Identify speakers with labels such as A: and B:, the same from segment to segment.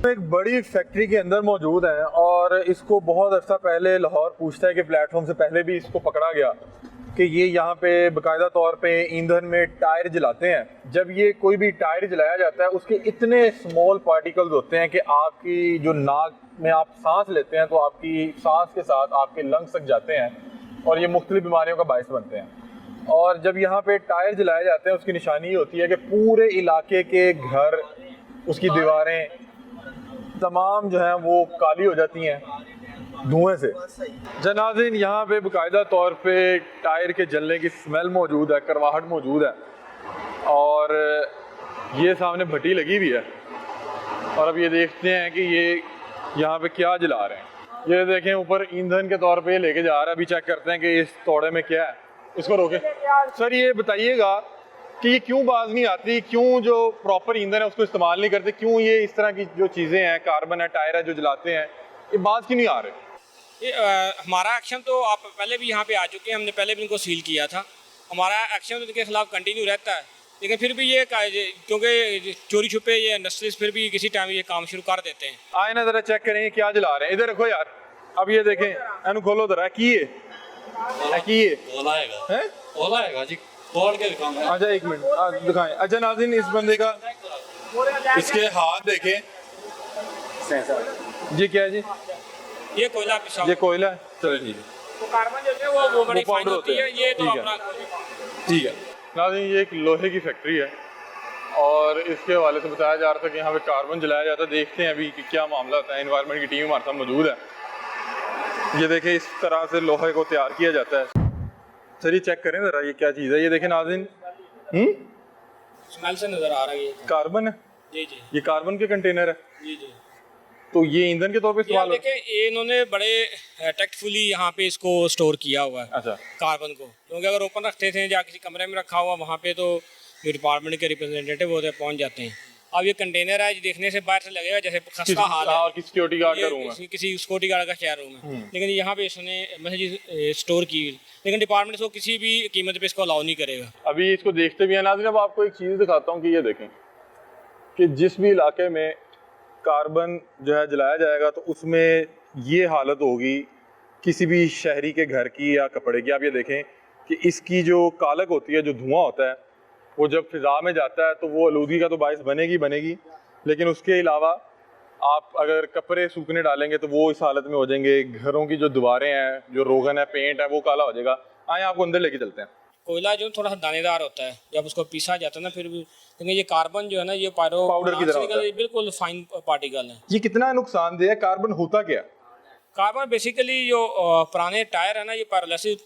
A: एक बड़ी फैक्ट्री के अंदर मौजूद हैं और इसको बहुत अर्सा पहले लाहौर पूछता है कि प्लेटफॉर्म से पहले भी इसको पकड़ा गया कि ये यहाँ पे बाकायदा तौर पे ईंधन में टायर जलाते हैं। जब ये कोई भी टायर जलाया जाता है उसके इतने स्मॉल पार्टिकल्स होते हैं कि आपकी जो नाक में आप सांस लेते हैं तो आपकी सांस के साथ आपके लंग्स तक जाते हैं और ये मुख्तलिफ बीमारियों का बायस बनते हैं। और जब यहाँ पे टायर जलाए जाते हैं उसकी निशानी होती है कि पूरे इलाके के घर, उसकी दीवारें तमाम जो हैं वो काली हो जाती हैं धुएं से। जनाज़िन यहाँ पे बाकायदा तौर पे टायर के जलने की स्मेल मौजूद है, करवाहट मौजूद है और ये सामने भट्टी लगी हुई है। और अब ये देखते हैं कि ये यहाँ पे क्या जला रहे हैं। ये देखें ऊपर ईंधन के तौर पे लेके जा रहा है। अभी चेक करते हैं कि इस तोड़े में क्या है। इसको रोके सर, ये बताइएगा कि ये क्यों बाज नहीं आती, क्यों जो प्रॉपर ईंधन है उसको इस्तेमाल नहीं करते, क्यों ये इस तरह की जो चीज़ें हैं, कार्बन है, टायर है जो जलाते हैं, ये बाज क्यों नहीं आ रहे?
B: ये हमारा एक्शन तो आप पहले भी यहाँ पे आ चुके हैं, हमने पहले भी इनको सील किया था। हमारा एक्शन तो इनके खिलाफ कंटिन्यू रहता है, लेकिन फिर भी ये क्योंकि चोरी छुपे ये इंडस्ट्रीज फिर भी किसी टाइम ये काम शुरू कर देते हैं।
A: आए ना ज़रा चेक करें क्या जला रहे हैं। इधर रखो यार, अब ये देखें, एनु खोलो ज़रा की है
B: जी, तोड़ के दिखाऊंगा।
A: अच्छा एक मिनट दिखाएं। अच्छा नाज़रीन, इस बंदे का इसके हाथ देखें जी, क्या है जी?
B: ये कोयला,
A: ये कोयला है। चलो ठीक है,
B: वो कार्बन जो है वो बड़ी फाइन होती है। ये तो अपना
A: ठीक है। नाज़रीन, ये एक लोहे की फैक्ट्री है और इसके हवाले से बताया जा रहा था कि यहाँ पे कार्बन जलाया जाता है। देखते हैं अभी कि क्या मामला होता है। एनवायरनमेंट की टीम हमारे साथ मौजूद है। ये देखें, इस तरह से लोहे को तैयार किया जाता है। सर ये चेक करें ज़रा, ये क्या चीज़ है? ये देखें नाज़रीन,
B: स्मेल से नजर आ रहा है ये
A: कार्बन है।
B: जी जी,
A: ये कार्बन के कंटेनर है।
B: जी जी।
A: तो ये ईंधन के तौर पे इस्तेमाल
B: देखें, ये इन्होंने बड़े टेक्टफुली यहाँ पे इसको स्टोर किया हुआ है।
A: अच्छा,
B: कार्बन को, क्योंकि अगर ओपन रखते थे या किसी कमरे में रखा हुआ, वहाँ पे तो जो डिपार्टमेंट के रिप्रेजेंटेटिव होते हैं पहुँच जाते हैं। अब ये कंटेनर है, देखने से बाहर से लगेगा जैसे खस्ता हाल है
A: और किसी सिक्योरिटी गार्ड का रूम है,
B: किसी सिक्योरिटी गार्ड का शेयर रूम है, लेकिन यहाँ पे इसने मैसेज स्टोर की, लेकिन डिपार्टमेंट इसको किसी भी कीमत पे इसको अलाउ नहीं करेगा।
A: अभी इसको देखते भी हैं नाज़रीन। अब आपको एक चीज़ दिखाता हूँ कि ये देखें कि जिस भी इलाके में कार्बन जो है जलाया जाएगा तो उसमें ये हालत होगी किसी भी शहरी के घर की या कपड़े की। आप ये देखें कि इसकी जो कालक होती है, जो धुआं होता है, वो जब फिजा में जाता है तो वो आलूदगी का तो बायस बनेगी, लेकिन उसके अलावा आप अगर कपड़े सूखने डालेंगे तो वो इस हालत में हो जाएंगे। घरों की जो दीवारें हैं, जो रोगन है, पेंट है, वो काला हो जाएगा। आए आपको अंदर लेके चलते हैं।
B: कोयला जो थोड़ा सा दानेदार होता है, जब उसको पीसा जाता है ना, फिर भी लेकिन ये कार्बन जो है ना, ये
A: पाउडर की तरह होता है,
B: बिल्कुल फाइन पार्टिकल है।
A: ये कितना नुकसानदेह है? कार्बन होता क्या?
B: कार्बन बेसिकली जो पुराने टायर है ना, ये पायरोलिसिस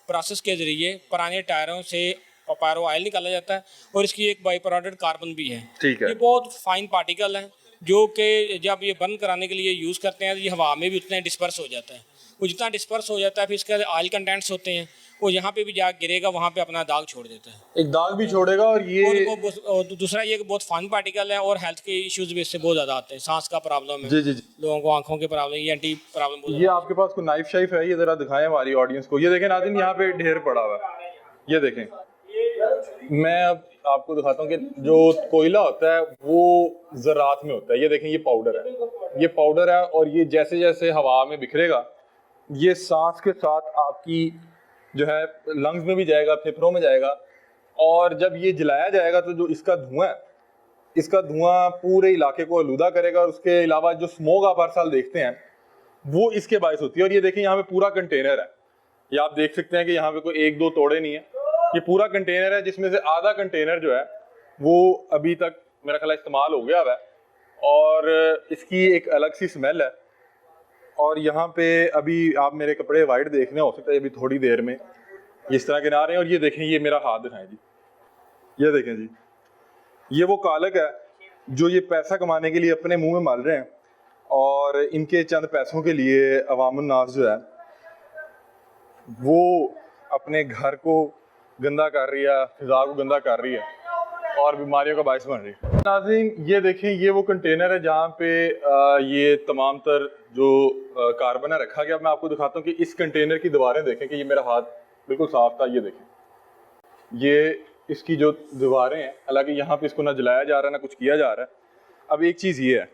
B: प्रोसेस के जरिए पुराने टायरों से पायरो ऑयल निकाला जाता है और इसकी एक बाई प्रोडक्ट कार्बन भी है।
A: ठीक है।
B: ये बहुत फाइन पार्टिकल है जो कि जब ये बर्न कराने के लिए यूज़ करते हैं तो ये हवा में भी उतना डिस्पर्स हो जाता है। वो जितना डिस्पर्स हो जाता है फिर इसके ऑयल कंटेंट्स होते हैं, वो यहाँ पे भी जा गिरेगा, वहाँ पे अपना दाग छोड़ देता है,
A: एक दाग भी छोड़ेगा। और ये
B: और दूसरा ये बहुत फाइन पार्टिकल है और हेल्थ के इश्यूज भी इससे बहुत ज़्यादा आते हैं। सांस का प्रॉब्लम है,
A: जी,
B: लोगों को आंखों की प्रॉब्लम, ये एंटी प्रॉब्लम।
A: ये आपके पास कोई नाइफ शाइफ है? ये जरा दिखाएं हमारी ऑडियंस को। ये देखें नाज़रीन, यहाँ पे ढेर पड़ा हुआ है। ये देखें, मैं अब आपको दिखाता हूँ कि जो कोयला होता है वो ज़रात में होता है। ये देखें, ये पाउडर है और ये जैसे जैसे हवा में बिखरेगा, ये सांस के साथ आपकी जो है लंग्स में भी जाएगा, फेफड़ों में जाएगा। और जब ये जलाया जाएगा तो जो इसका धुआं है, इसका धुआं पूरे इलाके को आलूदा करेगा। और उसके अलावा जो स्मोक आप हर साल देखते हैं वो इसके बायस होती है। और ये देखें, यहाँ पे पूरा कंटेनर है। ये आप देख सकते हैं कि यहाँ पे कोई एक दो तोड़े नहीं है, ये पूरा कंटेनर है, जिसमें से आधा कंटेनर जो है वो अभी तक मेरा ख्याल इस्तेमाल हो गया है और इसकी एक अलग सी स्मेल है। और यहाँ पे अभी आप मेरे कपड़े वाइट देख रहे हो सकता है अभी थोड़ी देर में इस तरह के ना रहे हैं। और ये देखें, ये मेरा हाथ दिखाएं जी, ये देखें जी, ये वो कालक है जो ये पैसा कमाने के लिए अपने मुंह में मार रहे हैं और इनके चंद पैसों के लिए अवामुन नास जो है वो अपने घर को गंदा कर रही है, फिजा को गंदा कर रही है और बीमारियों का बायस बन रही है। नाज़रीन, ये देखें, ये वो कंटेनर है जहाँ पे ये तमाम तर जो कार्बन है रखा गया। मैं आपको दिखाता हूँ कि इस कंटेनर की दीवारें देखें कि ये मेरा हाथ बिल्कुल साफ था। ये देखें, ये इसकी जो दीवारें हैं, हालांकि यहाँ पे इसको ना जलाया जा रहा है ना कुछ किया जा रहा है। अब एक चीज़ ये है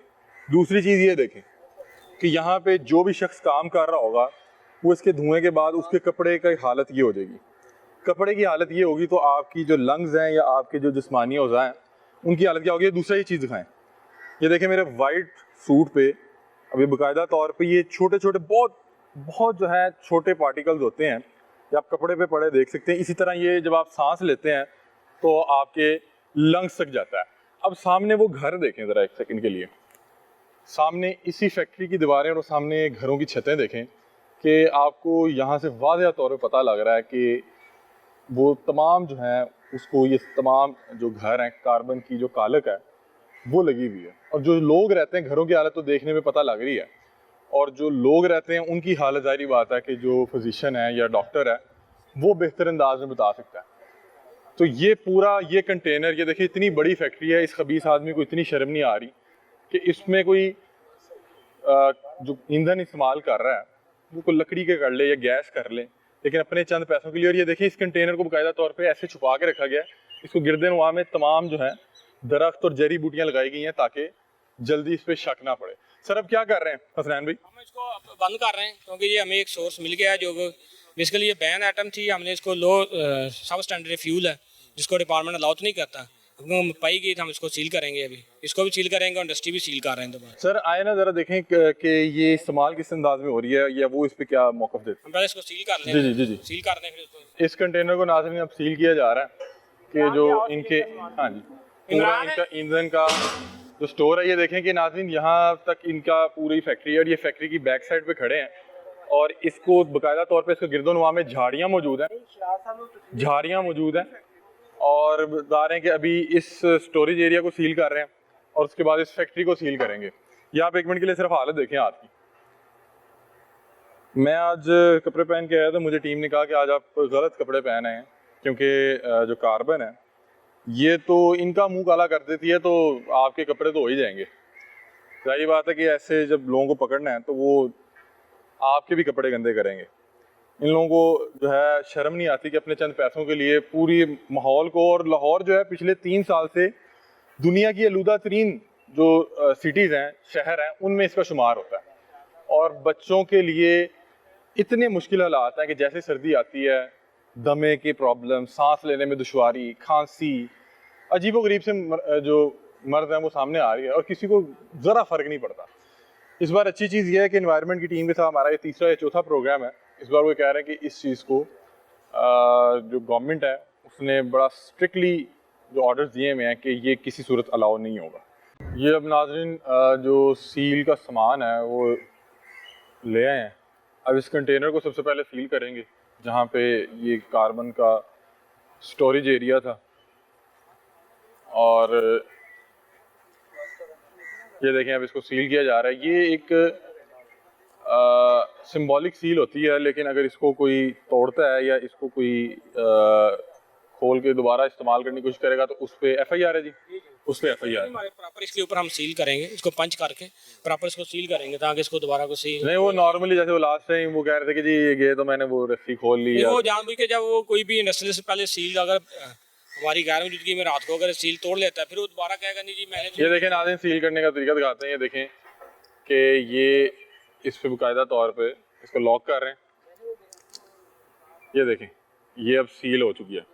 A: दूसरी चीज़ ये देखें कि यहाँ पे जो भी शख्स काम कर रहा होगा वो इसके धुएं के बाद उसके कपड़े की हालत ये हो जाएगी। कपड़े की हालत ये होगी तो आपकी जो लंग्स हैं या आपके जो जिस्मानी औज़ा हैं उनकी हालत क्या होगी। दूसरा ये चीज़ दिखाएं, ये देखें मेरे वाइट सूट पे अभी बाकायदा तौर पे ये छोटे छोटे बहुत बहुत जो है छोटे पार्टिकल्स होते हैं, ये आप कपड़े पे पड़े देख सकते हैं। इसी तरह ये जब आप सांस लेते हैं तो आपके लंग्स तक जाता है। अब सामने वो घर देखें ज़रा एक सेकंड के लिए, सामने इसी फैक्ट्री की दीवारें और सामने घरों की छतें देखें कि आपको यहाँ से वाज़ेह तौर पे पता लग रहा है कि वो तमाम जो हैं उसको ये तमाम जो घर हैं कार्बन की जो कालक है वो लगी हुई है। और जो लोग रहते हैं घरों की हालत तो देखने में पता लग रही है, और जो लोग रहते हैं उनकी हालत ज़ाहिर बात है कि जो फिजिशियन है या डॉक्टर है वो बेहतर अंदाज में बता सकता है। तो ये पूरा ये कंटेनर, ये देखिए इतनी बड़ी फैक्ट्री है, इस खबीस आदमी को इतनी शर्म नहीं आ रही कि इसमें कोई जो ईंधन इस्तेमाल कर रहा है वो कोई लकड़ी के कर ले या गैस कर ले, लेकिन अपने चंद पैसों के लिए। और ये देखिए इस कंटेनर को बाकायदा तौर पे ऐसे छुपा के रखा गया है, इसको गिरदनवा में तमाम जो है दरख्त और जड़ी बूटियां लगाई गई हैं ताकि जल्दी इस पर शक ना पड़े। सर अब क्या कर रहे हैं हसनैन भाई?
B: हम इसको बंद कर रहे हैं क्योंकि ये हमें एक सोर्स मिल गया है जो बेसिकली ये बैन आइटम थी। हमने इसको लो सब स्टैंडर्ड फ्यूल है जिसको डिपार्टमेंट अलाउ तो नहीं करता, पाई गई तो हम इसको सील करेंगे। अभी इसको भी सील करेंगे और इंडस्ट्री भी सील कर रहे हैं दोबारा।
A: सर आए ना जरा देखें कि ये इस्तेमाल किस अंदाज में हो रही है या वो इस पे क्या मौक़िफ़ देते
B: हम पहले इसको सील कर लें।
A: जी जी जी
B: सील कर दें फिर इसको।
A: इस कंटेनर को नाज़रीन अब सील किया जा रहा है कि जो इनके हाँ जी पूरा इनका ईंधन का जो स्टोर है। ये देखें कि नाज़रीन यहाँ तक इनका पूरी फैक्ट्री है और ये फैक्ट्री की बैक साइड पे खड़े हैं और इसको बाकायदा तौर पे इसके गिरदोनवा में झाड़ियाँ मौजूद हैं और बता रहे हैं कि अभी इस स्टोरेज एरिया को सील कर रहे हैं और उसके बाद इस फैक्ट्री को सील करेंगे। ये आप एक मिनट के लिए सिर्फ हालत देखें हाथ की। मैं आज कपड़े पहन के आया तो मुझे टीम ने कहा कि आज आप गलत कपड़े पहने हैं क्योंकि जो कार्बन है ये तो इनका मुंह काला कर देती है तो आपके कपड़े तो हो ही जाएंगे। जाहिर बात है कि ऐसे जब लोगों को पकड़ना है तो वो आपके भी कपड़े गंदे करेंगे। इन लोगों को जो है शर्म नहीं आती कि अपने चंद पैसों के लिए पूरी माहौल को, और लाहौर जो है पिछले 3 साल से दुनिया की आलूदा तरीन जो सिटीज़ हैं, शहर हैं, उनमें इसका शुमार होता है। और बच्चों के लिए इतने मुश्किल हालात हैं कि जैसे सर्दी आती है दमे की प्रॉब्लम, सांस लेने में दुश्वारी, खांसी, अजीबोगरीब से जो मर्ज हैं वो सामने आ रही है और किसी को ज़रा फ़र्क नहीं पड़ता। इस बार अच्छी चीज़ ये है कि एनवायरनमेंट की टीम के साथ हमारा ये तीसरा या चौथा प्रोग्राम है। इस बार वो कह रहे हैं कि इस चीज़ को जो गवर्नमेंट है उसने बड़ा स्ट्रिक्टली जो ऑर्डर्स दिए हुए हैं कि ये किसी सूरत अलाउ नहीं होगा। ये अब नाज़रीन जो सील का सामान है वो ले आए हैं। अब इस कंटेनर को सबसे पहले सील करेंगे जहाँ पे ये कार्बन का स्टोरेज एरिया था, और ये देखें अब इसको सील किया जा रहा है। ये एक सिंबॉलिक सील होती है, लेकिन अगर इसको कोई तोड़ता है या इसको कोई खोल के दोबारा इस्तेमाल करने की कोशिश करेगा तो उस पर FIR है जी, उस पर FIR।
B: प्रॉपर इसके ऊपर हम सील करेंगे, इसको पंच करके प्रॉपर इसको सील करेंगे ताकि इसको दोबारा को सील
A: नहीं। वो नॉर्मली जैसे वो लास्ट टाइम वो कह रहे थे कि जी ये गए तो मैंने वो रस्सी खोल ली,
B: वो जानबूझ के जब वो कोई भी इंडस्ट्री से पहले सील अगर हमारी गैर मौजूदगी में रात को अगर सील तोड़ लेता है फिर वो दोबारा कहेगा नहीं जी मैंने।
A: ये देखें नाज़रीन सील करने का तरीका दिखाते हैं। ये देखें कि ये इस पे बाकायदा तौर पे इसको लॉक कर रहे हैं। ये देखें ये अब सील हो चुकी है।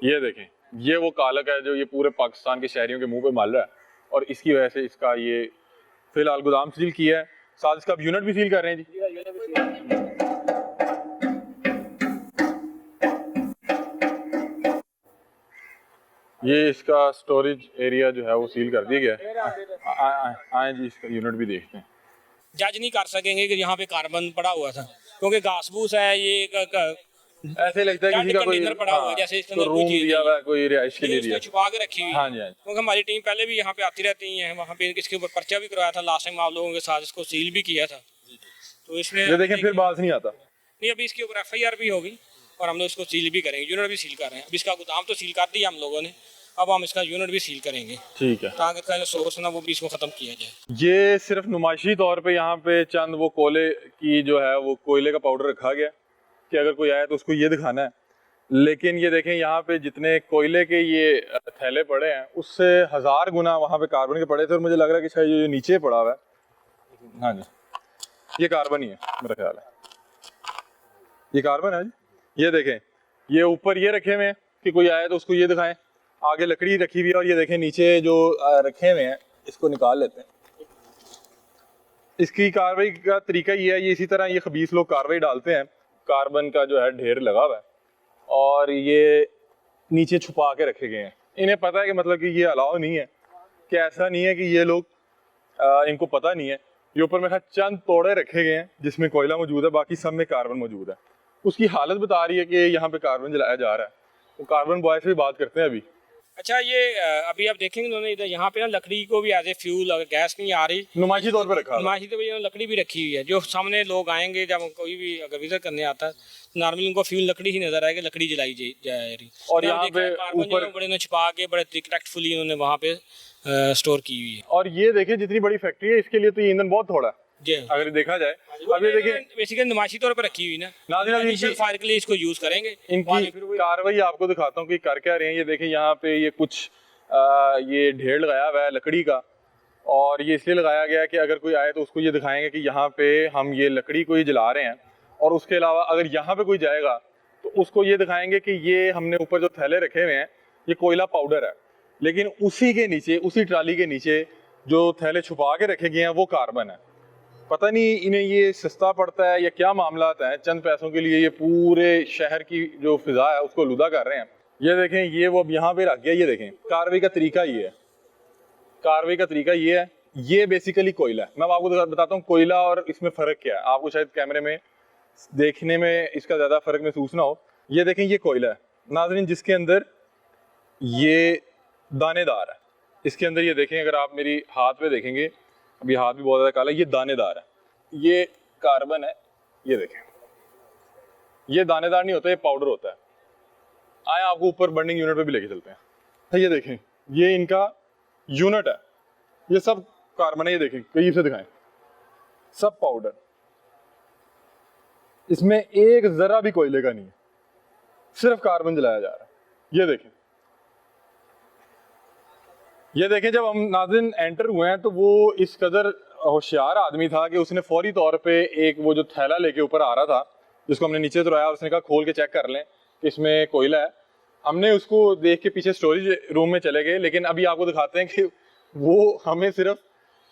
A: ये देखें ये वो कालक है जो ये पूरे पाकिस्तान के शहरियों के मुंह पे मल रहा है और इसकी वजह से इसका ये फिलहाल गोदाम सील किया है, साथ इसका यूनिट भी सील कर रहे हैं जी। ये इसका स्टोरेज एरिया जो है वो सील कर दिया गया है। आए जी इसका यूनिट भी देखते हैं।
B: जज नहीं कर सकेंगे कि यहाँ पे कार्बन पड़ा हुआ था क्योंकि घास फूस है, ये
A: ऐसे लगता है किसी का कोई
B: पड़ा हुआ है जैसे
A: तो रूम दिया हुआ है, कोई रिहाइश के लिए दिया,
B: छुपा के रखी हुई।
A: हाँ जी हाँ जी।
B: क्योंकि हमारी टीम पहले भी यहाँ पे आती रहती है, वहाँ पे इसके ऊपर पर्चा भी करवाया था लास्ट टाइम आप लोगों के साथ, इसको सील भी किया था। तो इसमें
A: ये देखें फिर बात नहीं आता
B: नहीं, अभी इसके ऊपर FIR भी होगी और हम लोग इसको सील भी करेंगे, यूनिट भी सील कर रहे हैं। अभी इसका गोदाम तो सील कर दिया हम लोगों ने, अब हम इसका यूनिट भी सील करेंगे।
A: ठीक है,
B: ताकि इसका जो सोर्स है ना वो भी इसको खत्म किया जाए।
A: ये सिर्फ नुमाइशी तौर पे यहाँ पे चंद वो कोयले की जो है वो कोयले का पाउडर रखा गया कि अगर कोई आए तो उसको ये दिखाना है। लेकिन ये देखें यहाँ पे जितने कोयले के ये थैले पड़े हैं उससे 1000 गुना वहाँ पे कार्बन के पड़े थे और मुझे लग रहा है कि शायद ये नीचे पड़ा हुआ है हाँ जी, ये कार्बन ही है मेरा ख्याल है, ये कार्बन है जी। ये देखें, ये ऊपर ये रखे हुए हैं कि कोई आए तो उसको ये दिखाएं, आगे लकड़ी रखी हुई है, और ये देखें नीचे जो रखे हुए हैं, इसको निकाल लेते हैं। इसकी कार्रवाई का तरीका ये है, ये इसी तरह ये खबीस लोग कार्रवाई डालते हैं, कार्बन का जो है ढेर लगा हुआ है और ये नीचे छुपा के रखे गए हैं। इन्हें पता है कि मतलब कि ये अलाउ नहीं है, कि ऐसा नहीं है कि ये लोग इनको पता नहीं है। ये ऊपर में चंद तोड़े रखे गए हैं जिसमें कोयला मौजूद है, बाकी सब में कार्बन मौजूद है। उसकी हालत बता रही है कि यहाँ पे कार्बन जलाया जा रहा है। तो कार्बन बॉय से भी बात करते हैं अभी।
B: अच्छा, ये अभी आप देखेंगे उन्होंने इधर यहाँ पे ना लकड़ी को भी एज ए फ्यूल, अगर गैस नहीं आ रही,
A: नुमाइशी तौर पर रखा है।
B: नुमाइशी तो भैया लकड़ी भी रखी हुई है, जो सामने लोग आएंगे जब कोई भी अगर विजिट करने आता है नॉर्मली उनको फ्यूल लकड़ी ही नजर आएगी, लकड़ी जलाई जा रही।
A: और यहाँ पे ऊपर
B: बड़े ने छुपा के बड़े रिस्पेक्टफुली उन्होंने वहाँ पे स्टोर की हुई है।
A: और ये देखें जितनी बड़ी फैक्ट्री है इसके लिए तो ये ईंधन बहुत थोड़ा है अगर देखा जाए। अब ये देखिए
B: बेसिकली नुमाइशी तौर पर रखी हुई ना,
A: नाज़रीन
B: फायर के लिए इसको यूज करेंगे।
A: इनकी कार्रवाई आपको दिखाता हूँ कि कर क्या रहे हैं। ये देखें यहाँ पे ये कुछ ये ढेर लगाया हुआ है लकड़ी का, और ये इसलिए लगाया गया है कि अगर कोई आए तो उसको ये दिखाएंगे कि यहाँ पे हम ये लकड़ी को ही जला रहे हैं। और उसके अलावा अगर यहाँ पे कोई जाएगा तो उसको ये दिखाएंगे कि ये हमने ऊपर जो थैले रखे हुए हैं ये कोयला पाउडर है, लेकिन उसी के नीचे, उसी ट्राली के नीचे जो थैले छुपा के रखे गए हैं वो कार्बन है। पता नहीं इन्हें ये सस्ता पड़ता है या क्या मामला है, चंद पैसों के लिए ये पूरे शहर की जो फिजा है उसको लुदा कर रहे हैं। ये देखें, ये वो अब यहाँ पे रख गया। ये देखें कार्रवाई का तरीका ये है, कार्रवाई का तरीका ये है। ये बेसिकली कोयला है। मैं आपको बताता हूँ कोयला और इसमें फ़र्क क्या है। आपको शायद कैमरे में देखने में इसका ज़्यादा फ़र्क महसूस ना हो। ये देखें, ये कोयला है नाज़रीन, जिसके अंदर ये दानेदार है। इसके अंदर ये देखें, अगर आप मेरी हाथ पे देखेंगे, अभी हाथ भी बहुत ज़्यादा काला है, ये दानेदार है। ये कार्बन है, ये देखें, ये दानेदार नहीं होता, ये पाउडर होता है। आए आपको ऊपर बर्निंग यूनिट पे भी लेके चलते हैं। ये देखें, ये इनका यूनिट है, ये सब कार्बन है। ये देखें, करीब से दिखाएं, सब पाउडर, इसमें एक जरा भी कोयले का नहीं है, सिर्फ कार्बन जलाया जा रहा है। ये देखें, ये देखें, जब हम नाज़रीन एंटर हुए हैं तो वो इस कदर होशियार आदमी था कि उसने फौरी तौर पे एक वो जो थैला लेके ऊपर आ रहा था जिसको हमने नीचे उतराया और उसने कहा खोल के चेक कर लें कि इसमें कोयला है। हमने उसको देख के पीछे स्टोरेज रूम में चले गए, लेकिन अभी आपको दिखाते हैं कि वो हमें सिर्फ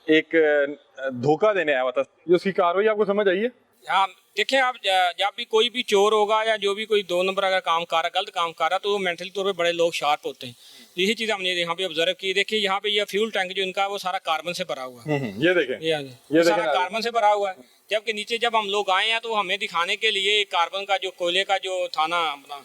A: एक धोखा देने आया हुआ था। ये उसकी कार्रवाई आपको समझ आई है?
B: हाँ, देखें आप, जब भी कोई भी चोर होगा या जो भी कोई 2 नंबर अगर काम कर रहा, गलत काम कर रहा, तो मेंटली तौर पे बड़े लोग शार्प होते हैं। यही चीज़ हमने यहाँ पे ऑब्जर्व की। देखिए यहाँ पे ये फ्यूल टैंक जो इनका वो सारा कार्बन से भरा हुआ है।
A: ये देखें,
B: ये सारा कार्बन से भरा हुआ है। जबकि नीचे जब हम लोग आए हैं तो हमें दिखाने के लिए कार्बन का जो कोयले का जो था ना अपना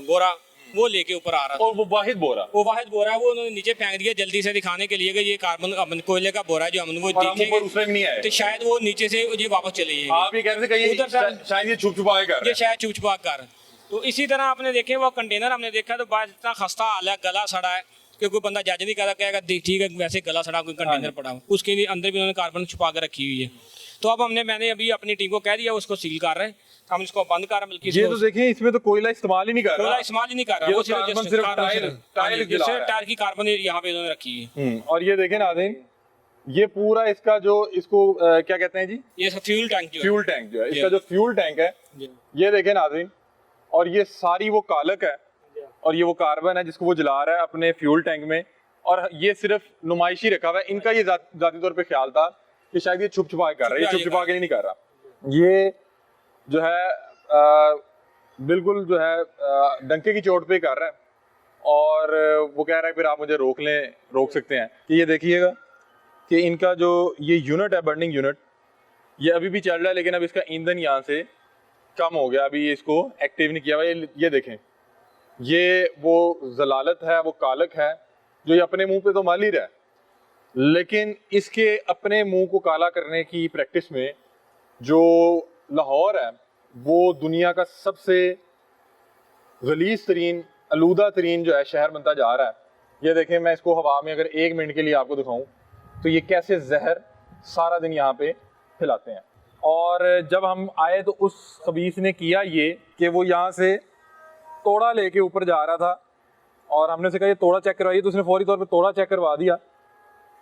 B: बोरा, वो लेके ऊपर आ रहा था।
A: और वो वाहिद बोरा
B: वो उन्होंने नीचे फेंक दिया जल्दी से दिखाने के लिए कि ये कार्बन कोयले का बोरा है जो हम वो देखेंगे तो शायद वो नीचे से ये वापस चले जाएंगे।
A: आप ये कह रहे थे कि शायद ये छुप छुपा कर,
B: ये शायद छुप छुपा कर। तो इसी तरह आपने देखे वो कंटेनर हमने देखा तो बाद इतना खस्ता हाल है, गला सड़ा है कि कोई बंदा जज नहीं कर कहेगा ठीक है वैसे गला सड़ा कोई कंटेनर पड़ा हुआ, उसके अंदर भी उन्होंने कार्बन छुपा कर रखी हुई है। तो अब मैंने अभी अपनी टीम को कह दिया उसको सील कर रहे हैं, हम इसको बंद कर रहे हैं।
A: ये तो देखिए, इसमें तो कोयला इस्तेमाल ही नहीं कर रहा,
B: कोयला इस्तेमाल ही नहीं कर रहा,
A: ये
B: वो
A: तो सिर्फ
B: टायर की कार्बन यहाँ पे उन्होंने रखी है।
A: और ये देखें नाज़रीन, ये पूरा इसका जो इसको क्या कहते हैं जी,
B: ये फ्यूल टैंक
A: जो है इसका जो फ्यूल टैंक है, ये देखें नाज़रीन, और ये सारी वो कालक है और ये वो कार्बन है जिसको वो जला रहा है अपने फ्यूल टैंक में। और ये सिर्फ नुमाइशी रखा हुआ है। इनका ये जाती तौर पे ख्याल था कि शायद ये छुप छुपा के कर रहा है, ये छुप छुपा के नहीं कर रहा। ये जो है बिल्कुल जो है डंके की चोट पे कर रहा है और वो कह रहा है फिर आप मुझे रोक सकते हैं। कि ये देखिएगा कि इनका जो ये यूनिट है, बर्निंग यूनिट, ये अभी भी चल रहा है, लेकिन अब इसका ईंधन यहाँ से कम हो गया, अभी इसको एक्टिव नहीं किया हुआ। ये देखें, ये वो जलालत है, वो कालक है जो ये अपने मुंह पे तो माल ही रहा है, लेकिन इसके अपने मुंह को काला करने की प्रैक्टिस में जो लाहौर है वो दुनिया का सबसे गलीज तरीन, आलूदा तरीन जो है शहर बनता जा रहा है। ये देखें, मैं इसको हवा में अगर 1 मिनट के लिए आपको दिखाऊं तो ये कैसे जहर सारा दिन यहाँ पे फैलाते हैं। और जब हम आए तो उस खबीस ने किया ये कि वो यहाँ से तोड़ा लेके ऊपर जा रहा था और हमने से कहा ये तोड़ा चेक करवाइए, तो उसने फौरी तौर पे तोड़ा चेक करवा दिया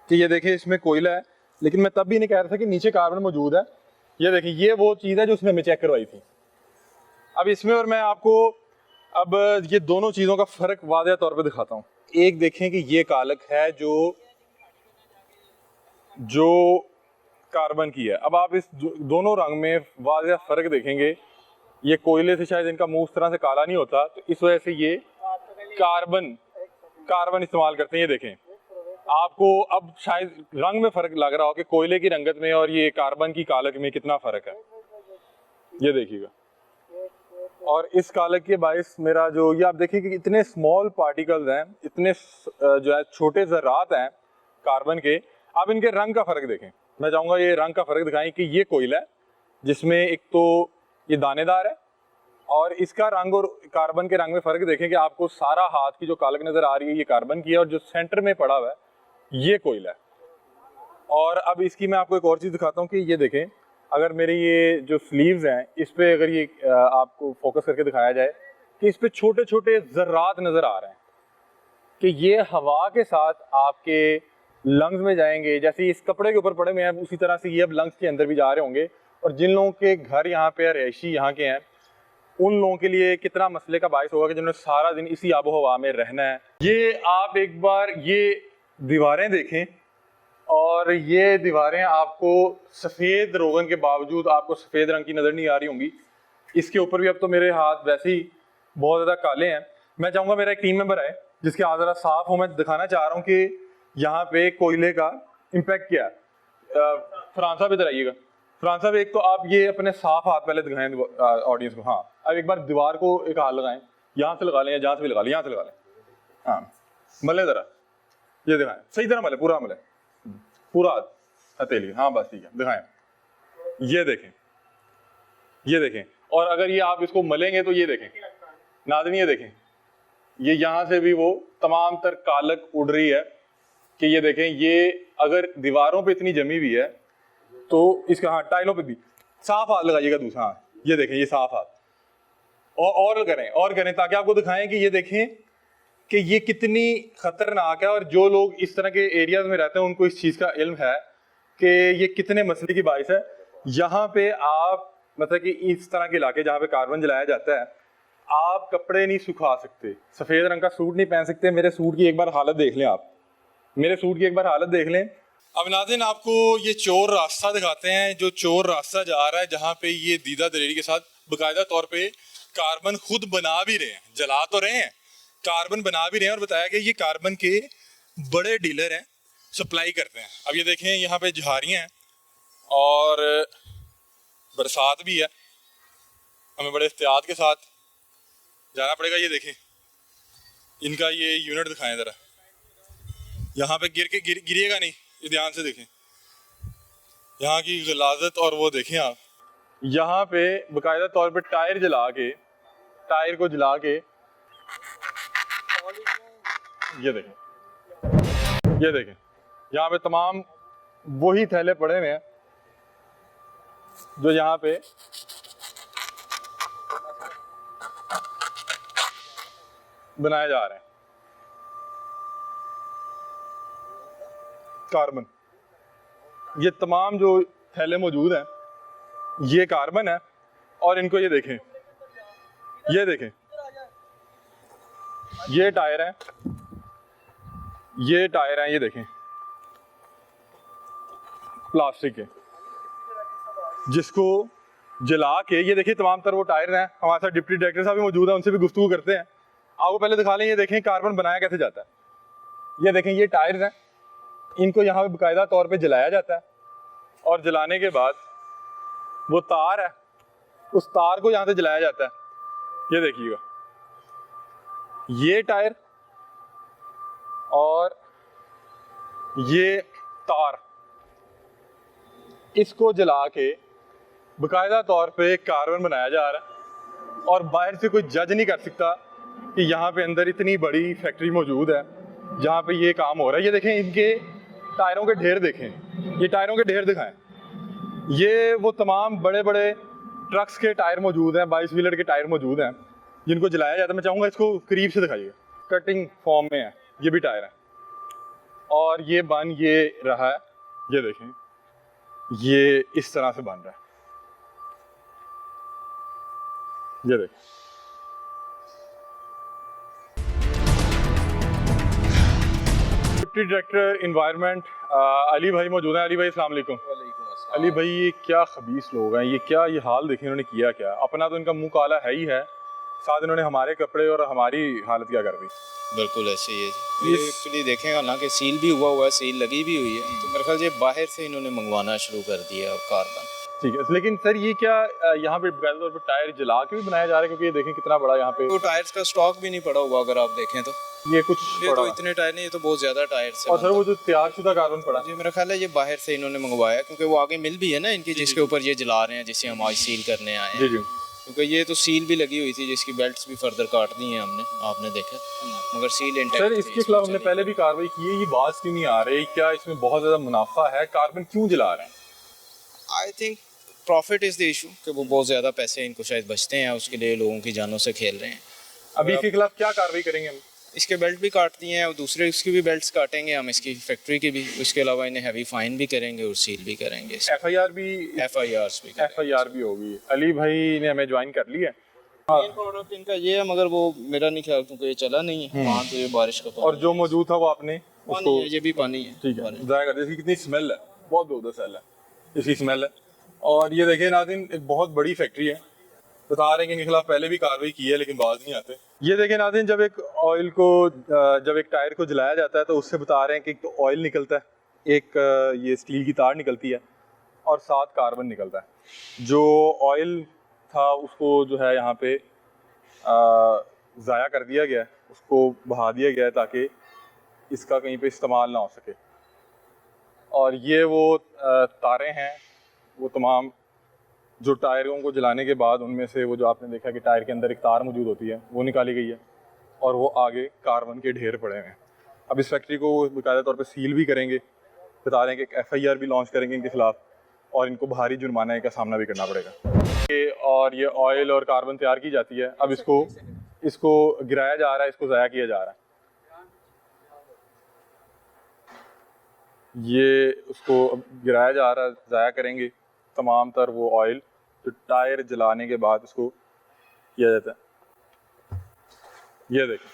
A: कि ये देखें इसमें कोयला है। लेकिन मैं तब भी नहीं कह रहा था कि नीचे कार्बन मौजूद है। ये देखिए, ये वो चीज़ है जो उसने हमें चेक करवाई थी। अब इसमें और मैं आपको अब ये दोनों चीज़ों का फ़र्क वाज़ेह तौर पे दिखाता हूँ। एक देखें कि ये कालक है जो कार्बन की है। अब आप इस दोनों रंग में वाज़ेह फ़र्क देखेंगे। ये कोयले से शायद इनका मुंह उस तरह से काला नहीं होता, तो इस वजह से ये कार्बन इस्तेमाल करते हैं। ये देखें, आपको अब शायद रंग में फ़र्क लग रहा हो कि कोयले की रंगत में और ये कार्बन की कालक में कितना फ़र्क है। ये देखिएगा, और इस कालक के बायस मेरा जो ये आप देखिए कि इतने स्मॉल पार्टिकल्स हैं, इतने जो है छोटे ज़रात हैं कार्बन के। अब इनके रंग का फ़र्क देखें। मैं चाहूँगा ये रंग का फ़र्क दिखाएं कि ये कोयला है जिसमें एक तो ये दानेदार है, और इसका रंग और कार्बन के रंग में फ़र्क देखें कि आपको सारा हाथ की जो कालक नज़र आ रही है ये कार्बन की है, और जो सेंटर में पड़ा हुआ है ये कोयला है। और अब इसकी मैं आपको एक और चीज़ दिखाता हूँ कि ये देखें, अगर मेरे ये जो स्लीव्स हैं इस पे अगर ये आपको फोकस करके दिखाया जाए कि इस पे छोटे छोटे ज़र्रात नज़र आ रहे हैं कि ये हवा के साथ आपके लंग्स में जाएंगे। जैसे इस कपड़े के ऊपर पड़े हुए हैं उसी तरह से ये अब लंग्स के अंदर भी जा रहे होंगे। और जिन लोगों के घर यहाँ पे रहायशी यहाँ के हैं उन लोगों के लिए कितना मसले का बायस होगा कि जिन्होंने सारा दिन इसी आबो हवा में रहना है। ये आप एक बार ये दीवारें देखें, और ये दीवारें आपको सफ़ेद रोगन के बावजूद आपको सफ़ेद रंग की नज़र नहीं आ रही होंगी। इसके ऊपर भी अब तो मेरे हाथ वैसे ही बहुत ज़्यादा काले हैं। मैं चाहूँगा मेरा एक टीम मेंबर आए जिसके हाथ ज़रा साफ हो। मैं दिखाना चाह रहा हूँ कि यहाँ पे कोयले का इम्पैक्ट क्या है। फरहान साहब इधर आइएगा। फरहान साहब, एक तो आप ये अपने साफ हाथ पहले दिखाएं ऑडियंस को। हाँ, अब एक बार दीवार को एक हाथ लगाएं, यहाँ से लगा लें या जहाँ से भी लगा लें, यहाँ से लगा लें। हाँ, मले ज़रा, ये दिखाएं, सही तरह मले, पूरा मले, पूरा हथेली। हाँ बस ठीक है, दिखाएं। ये देखें, ये देखें। और अगर ये आप इसको मलेंगे तो ये देखें नाज़रीन, ये देखें, ये यहाँ से भी वो तमाम तर कालक उड़ रही है कि ये देखें। ये अगर दीवारों पे इतनी जमी हुई है तो इसका, हाँ टाइलों पे भी साफ हाथ लगाइएगा दूसरा। हाँ ये देखें, ये साफ हाथ, और करें ताकि आपको दिखाएं कि ये देखें कि ये कितनी ख़तरनाक है। और जो लोग इस तरह के एरियाज में रहते हैं उनको इस चीज़ का इल्म है कि ये कितने मसले की बाइस है। यहाँ पे आप मतलब कि इस तरह के इलाके जहाँ पे कार्बन जलाया जाता है, आप कपड़े नहीं सुखा सकते, सफ़ेद रंग का सूट नहीं पहन सकते। मेरे सूट की एक बार हालत देख लें आप, मेरे सूट की एक बार हालत देख लें। अब नाज़रीन, आपको ये चोर रास्ता दिखाते हैं, जो चोर रास्ता जा रहा है जहाँ पे ये दीदा दलेरी के साथ बाकायदा तौर पे कार्बन खुद बना भी रहे हैं, जला तो रहे हैं, कार्बन बना भी रहे हैं। और बताया कि ये कार्बन के बड़े डीलर हैं, सप्लाई करते हैं। अब ये देखें, यहाँ पे झाड़ियाँ हैं और बरसात भी है, हमें बड़े एहतियात के साथ जाना पड़ेगा। ये देखें, इनका ये यूनिट दिखाएं ज़रा, यहाँ पे गिरिएगा नहीं, ये ध्यान से देखें यहाँ की गलाजत। और वो देखें आप, यहाँ पे बाकायदा तौर पे टायर को जला के ये देखें यहाँ पे तमाम वही थैले पड़े हुए हैं जो यहाँ पे बनाए जा रहे हैं। कार्बन, ये तमाम जो थैले मौजूद हैं ये कार्बन है। और इनको ये देखें, ये टायर हैं, ये देखें प्लास्टिक के, जिसको जला के ये देखिए तमाम तर वो टायर हैं। हमारे साथ डिप्टी डायरेक्टर साहब भी मौजूद हैं, उनसे भी गुफ्तगू करते हैं। आपको पहले दिखा लें, ये देखें कार्बन बनाया कैसे जाता है। ये देखें, ये टायर्स हैं, इनको यहाँ पे बाकायदा तौर पे जलाया जाता है। और जलाने के बाद वो तार है, उस तार को यहाँ से जलाया जाता है। ये देखिएगा, ये टायर और ये तार, इसको जला के बाकायदा तौर पे कार्बन बनाया जा रहा है। और बाहर से कोई जज नहीं कर सकता कि यहाँ पे अंदर इतनी बड़ी फैक्ट्री मौजूद है जहाँ पे ये काम हो रहा है। ये देखें, इनके टायरों के ढेर देखें, ये टायरों के ढेर दिखाएं। ये वो तमाम बड़े बड़े ट्रक्स के टायर मौजूद हैं, 22 व्हीलर के टायर मौजूद हैं जिनको जलाया जाता है। मैं चाहूँगा इसको करीब से दिखाइएगा, कटिंग फॉर्म में है, ये भी टायर है। और ये बन ये रहा है, ये देखें, ये इस तरह से बन रहा है, ये देख। डिप्टी डायरेक्टर इन्वायरमेंट अली भाई मौजूद हैं। अली भाई अस्सलाम वालेकुम। अली भाई ये क्या खबीस लोग हैं, ये क्या ये हाल देखिए इन्होंने किया क्या। अपना तो इनका मुंह काला है ही है, साथ इन्होंने हमारे कपड़े और हमारी हालत क्या कर दी।
C: बिल्कुल ऐसे ही है जी। ये एक्चुअली देखें हालांकि सील भी हुआ है, सील लगी भी हुई है, तो मेरे ख्याल से बाहर से इन्होंने मंगवाना शुरू कर दिया कार्बन।
A: ठीक है, लेकिन सर ये क्या यहाँ पे बाकायदा तौर पर टायर जला के भी बनाया जा रहा है, क्योंकि ये देखें कितना बड़ा यहाँ पे
C: तो टायर्स का स्टॉक भी नहीं पड़ा हुआ, अगर आप देखें तो
A: ये कुछ
C: ये
A: पड़ा
C: तो
A: हुआ।
C: इतने टायर नहीं, ये तो बहुत ज्यादा टायर्स है।
A: और सर वो जो तैयार शुदा कार्बन पड़ा
C: जी मेरा ख्याल है ये बाहर से इन्होंने मंगवाया, क्योंकि वो आगे मिल भी है ना इनकी, जिसके ऊपर ये जला रहे हैं, जिसे हम आज सील करने आए
A: जी
C: हैं।
A: जी,
C: क्योंकि ये तो सील भी लगी हुई थी, जिसकी बेल्ट्स भी फर्दर काट दी हैं हमने, आपने देखा, मगर सील इंटैक्ट
A: सर इसके खिलाफ हमने पहले भी कार्रवाई की है, ये बात क्यों नहीं आ रही, क्या इसमें बहुत ज्यादा मुनाफा है, कार्बन क्यों जला रहे हैं।
C: I think profit is the issue, कि वो बहुत ज्यादा पैसे इनको शायद बचते हैं, उसके लिए लोगों की जानों से खेल रहे हैं।
A: अभी इसके खिलाफ क्या कार्रवाई करेंगे हम।
C: इसके बेल्ट भी काट दिए हैं और दूसरे इसकी भी बेल्ट्स काटेंगे हम, इसकी फैक्ट्री की भी, उसके अलावा इन्हें हैवी फाइन भी करेंगे और सील भी करेंगे,
A: FIR भी
C: FIRs भी करेंगे।
A: FIR भी होगी। अली भाई ने हमें ज्वाइन कर लिया
C: मेन प्रोडक्ट इनका ये है, मगर वो मेरा नहीं ख्याल, क्योंकि ये चला नहीं है वहाँ, तो ये बारिश का
A: और जो मौजूद था वो आपने
C: पानी
A: उसको
C: है, ये भी पानी है।
A: ठीक है जाया कर। देखिए कितनी स्मेल है, बहुत ज़बरदस्त स्मेल है, इसकी स्मेल है। और ये देखिए नाज़रीन, एक बहुत बड़ी फैक्ट्री है, बता रहे हैं कि इनके खिलाफ पहले भी कार्रवाई की है लेकिन बाज नहीं आते। ये देखिए नाज़रीन, जब एक ऑयल को जब एक टायर को जलाया जाता है तो उससे बता रहे हैं कि एक तो ऑयल निकलता है, एक ये स्टील की तार निकलती है और साथ कार्बन निकलता है। जो ऑयल था उसको जो है यहाँ पे ज़ाया कर दिया गया है, उसको बहा दिया गया है ताकि इसका कहीं पे इस्तेमाल ना हो सके। और ये वो तारें हैं, वो तमाम जो टायरों को जलाने के बाद उनमें से वो जो आपने देखा कि टायर के अंदर एक तार मौजूद होती है वो निकाली गई है और वो आगे कार्बन के ढेर पड़े हुए हैं। अब इस फैक्ट्री को बाकायदा तौर पे सील भी करेंगे, बता रहे हैं कि FIR भी लॉन्च करेंगे इनके खिलाफ और इनको भारी जुर्माने का सामना भी करना पड़ेगा। और ये ऑयल और कार्बन तैयार की जाती है, अब इसको गिराया जा रहा है, इसको ज़ाया किया जा रहा है। ये उसको अब गिराया जा रहा है, ज़ाया करेंगे तमाम तर वो ऑयल जो टायर जलाने के बाद उसको किया जाता है। ये देखें,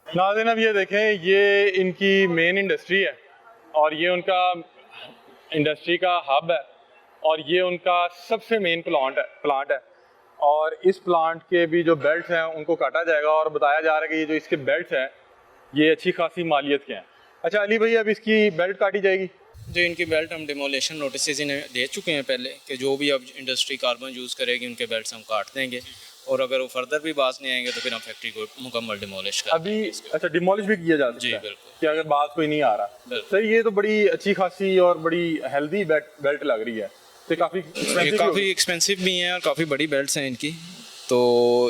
A: नाज़रीन अब ये देखें, ये इनकी मेन इंडस्ट्री है और ये उनका इंडस्ट्री का हब है और ये उनका सबसे मेन प्लांट है। और इस प्लांट के भी जो बेल्ट हैं उनको काटा जाएगा और बताया जा रहा है कि ये जो इसके बेल्ट हैं ये अच्छी खासी मालियत के हैं। अच्छा अली भाई, अब इसकी बेल्ट काटी जाएगी।
C: जो इनकी बेल्ट हम डिमोलेशन नोटिस इन्हें दे चुके हैं पहले, कि जो भी अब इंडस्ट्री कार्बन यूज़ करेगी उनके बेल्ट्स हम काट देंगे, और अगर वो फर्दर भी बाज नहीं आएंगे तो फिर हम फैक्ट्री को मुकम्मल डिमोलिश कर
A: अभी अच्छा डिमोलिश भी किया जा सकता
C: जी
A: है
C: बिल्कुल
A: कि अगर बात कोई नहीं आ रहा।
C: बिल्कुल।
A: सर ये तो बड़ी अच्छी खासी और बड़ी हेल्दी बेल्ट लग रही है, तो काफ़ी
C: ये
A: expensive भी
C: काफ़ी
A: होगी।
C: एक्सपेंसिव भी हैं और काफ़ी बड़ी बेल्ट्स हैं इनकी, तो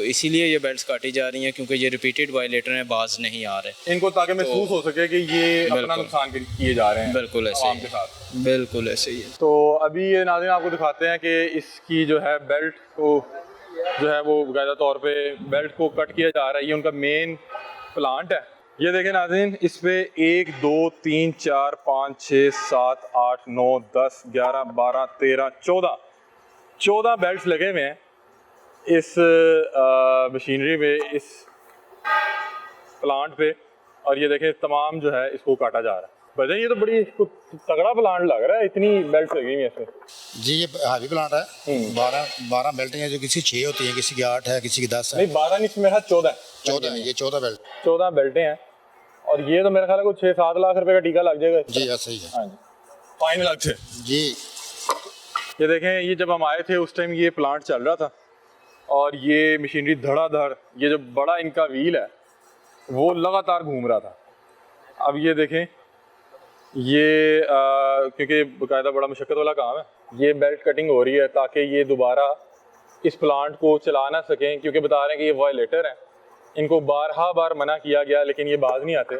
C: इसीलिए ये बेल्ट्स काटी जा रही हैं, क्योंकि ये रिपीटेड वायलेटर हैं, बाज नहीं आ रहे
A: इनको ताकि महसूस हो सके कि ये अपना
C: बिल्कुल।
A: नुकसान किए जा रहे हैं
C: बिल्कुल ऐसे
A: आवाम
C: ही
A: के
C: है।
A: साथ।
C: बिल्कुल ऐसे ही है।
A: तो अभी ये नाज़रीन आपको दिखाते हैं कि इसकी जो है बेल्ट को जो है वो बाकायदा तौर पे बेल्ट को कट किया जा रहा है। ये उनका मेन प्लांट है। ये देखें नाज़रीन, इस पे 1 2 3 4 5 6 7 8 9 10 11 12 13 14 बेल्ट्स लगे हुए हैं इस मशीनरी में, इस प्लांट पे। और ये देखें तमाम जो है इसको काटा जा रहा है। वजह ये तो बड़ी तगड़ा प्लांट लग रहा है, इतनी बेल्ट लगी हुई है इसमें।
D: जी ये हावी प्लांट है। 12 बेल्टें हैं, जो किसी 6 होती हैं, किसी की 8 है, किसी की 10 है।
A: नहीं 12 नहीं, इसमें मेरा 14 है।
D: 14 है, ये 14 बेल्ट।
A: 14 बेल्टें हैं और ये तो मेरा ख्याल है कुछ 6-7 लाख रुपए का टीका लग जाएगा इसका।
D: जी ऐसा ही है।
A: हाँ जी, फाइन अलग से।
D: जी
A: ये देखें, ये जब हम आए थे उस टाइम ये प्लांट चल रहा था और ये मशीनरी धड़ाधड़, ये जो बड़ा इनका व्हील है वो लगातार घूम रहा था। अब ये देखें, ये क्योंकि बाकायदा बड़ा मुशक्क़त वाला काम है, ये बेल्ट कटिंग हो रही है ताकि ये दोबारा इस प्लांट को चला ना सकें, क्योंकि बता रहे हैं कि ये वायलेटर हैं, इनको बार मना किया गया लेकिन ये बाज नहीं आते।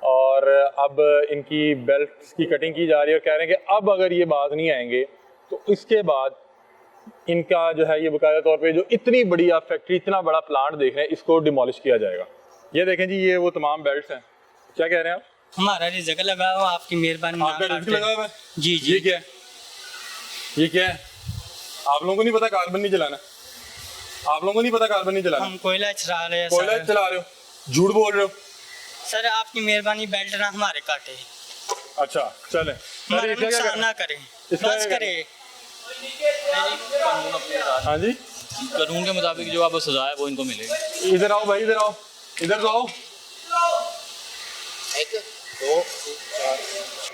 A: और अब इनकी बेल्ट की कटिंग की जा रही है और कह रहे हैं कि अब अगर ये बाज नहीं आएंगे तो इसके बाद इनका जो है ये बाकायदा तौर पे जो इतनी बड़ी आप फैक्ट्री, इतना बड़ा प्लांट देख रहे हैं, इसको डिमोलिश किया जाएगा। ये देखें जी, ये वो तमाम बेल्ट्स हैं। क्या कह रहे हैं आप?
E: हमारा रिज़्क लगा हुआ, आपकी मेहरबानी।
A: आपका रिस्क लगा हुआ है?
E: जी
A: ये
E: जी।
A: क्या है? ये क्या है? आप लोगों को नहीं पता कार्बन नहीं जलाना? आप लोगों को नहीं पता कार्बन नहीं जलाना?
E: हम कोयला चला रहे हैं
A: कोयला
E: सर।
A: चला रहे हो, झूठ बोल रहे हो।
E: सर आपकी मेहरबानी, बेल्ट ना हमारे काटे,
A: अच्छा चले,
E: हमारा नुकसान ना करे,
A: इसका
E: बस
A: क्या
E: करे।
A: हाँ जी,
C: कानून के मुताबिक जो आपको सजा है वो इनको मिलेगी।
A: इधर आओ भाई, इधर आओ, इधर तो आओ।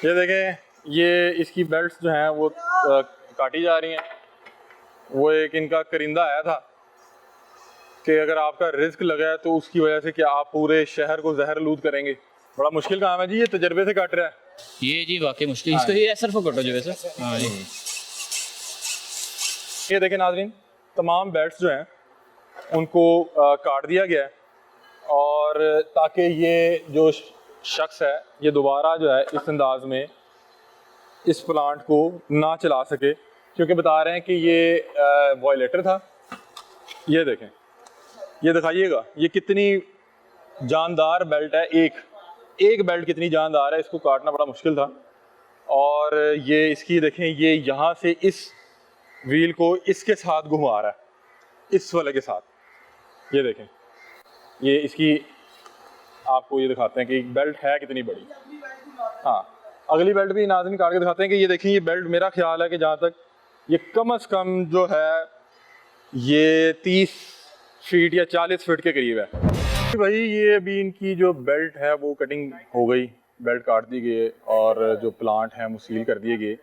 A: ये देखें, ये इसकी बेल्ट्स जो हैं वो काटी जा रही हैं। वो एक इनका करिंदा आया था कि अगर आपका रिस्क लगा है तो उसकी वजह से क्या आप पूरे शहर को जहरलूद करेंगे। बड़ा मुश्किल काम है जी, ये तजर्बे से काट रहा है।
C: ये जी वाकई मुश्किल, इसको ये सिर्फ कटो जो वैसे। हाँ जी।
A: ये देखें नाज़रीन, तमाम बेल्ट्स जो हैं उनको काट दिया गया है, और ताकि ये जो शख्स है ये दोबारा जो है इस अंदाज में इस प्लांट को ना चला सके, क्योंकि बता रहे हैं कि ये वायलेटर था। ये देखें, ये दिखाइएगा ये कितनी जानदार बेल्ट है। एक बेल्ट कितनी जानदार है, इसको काटना बड़ा मुश्किल था। और ये इसकी देखें, ये यहाँ से इस व्हील को इसके साथ घुमा रहा है, इस वाले के साथ। ये देखें, ये इसकी आपको ये दिखाते हैं कि बेल्ट है कितनी बड़ी। हाँ, अगली बेल्ट भी नाज़रीन काट के दिखाते हैं कि ये देखें, ये बेल्ट मेरा ख्याल है कि जहाँ तक ये कम से कम जो है ये 30 फीट या 40 फीट के करीब है। भाई ये अभी इनकी जो बेल्ट है वो कटिंग हो गई, बेल्ट काट दी गई और जो प्लांट हैं वो सील कर दिए गए।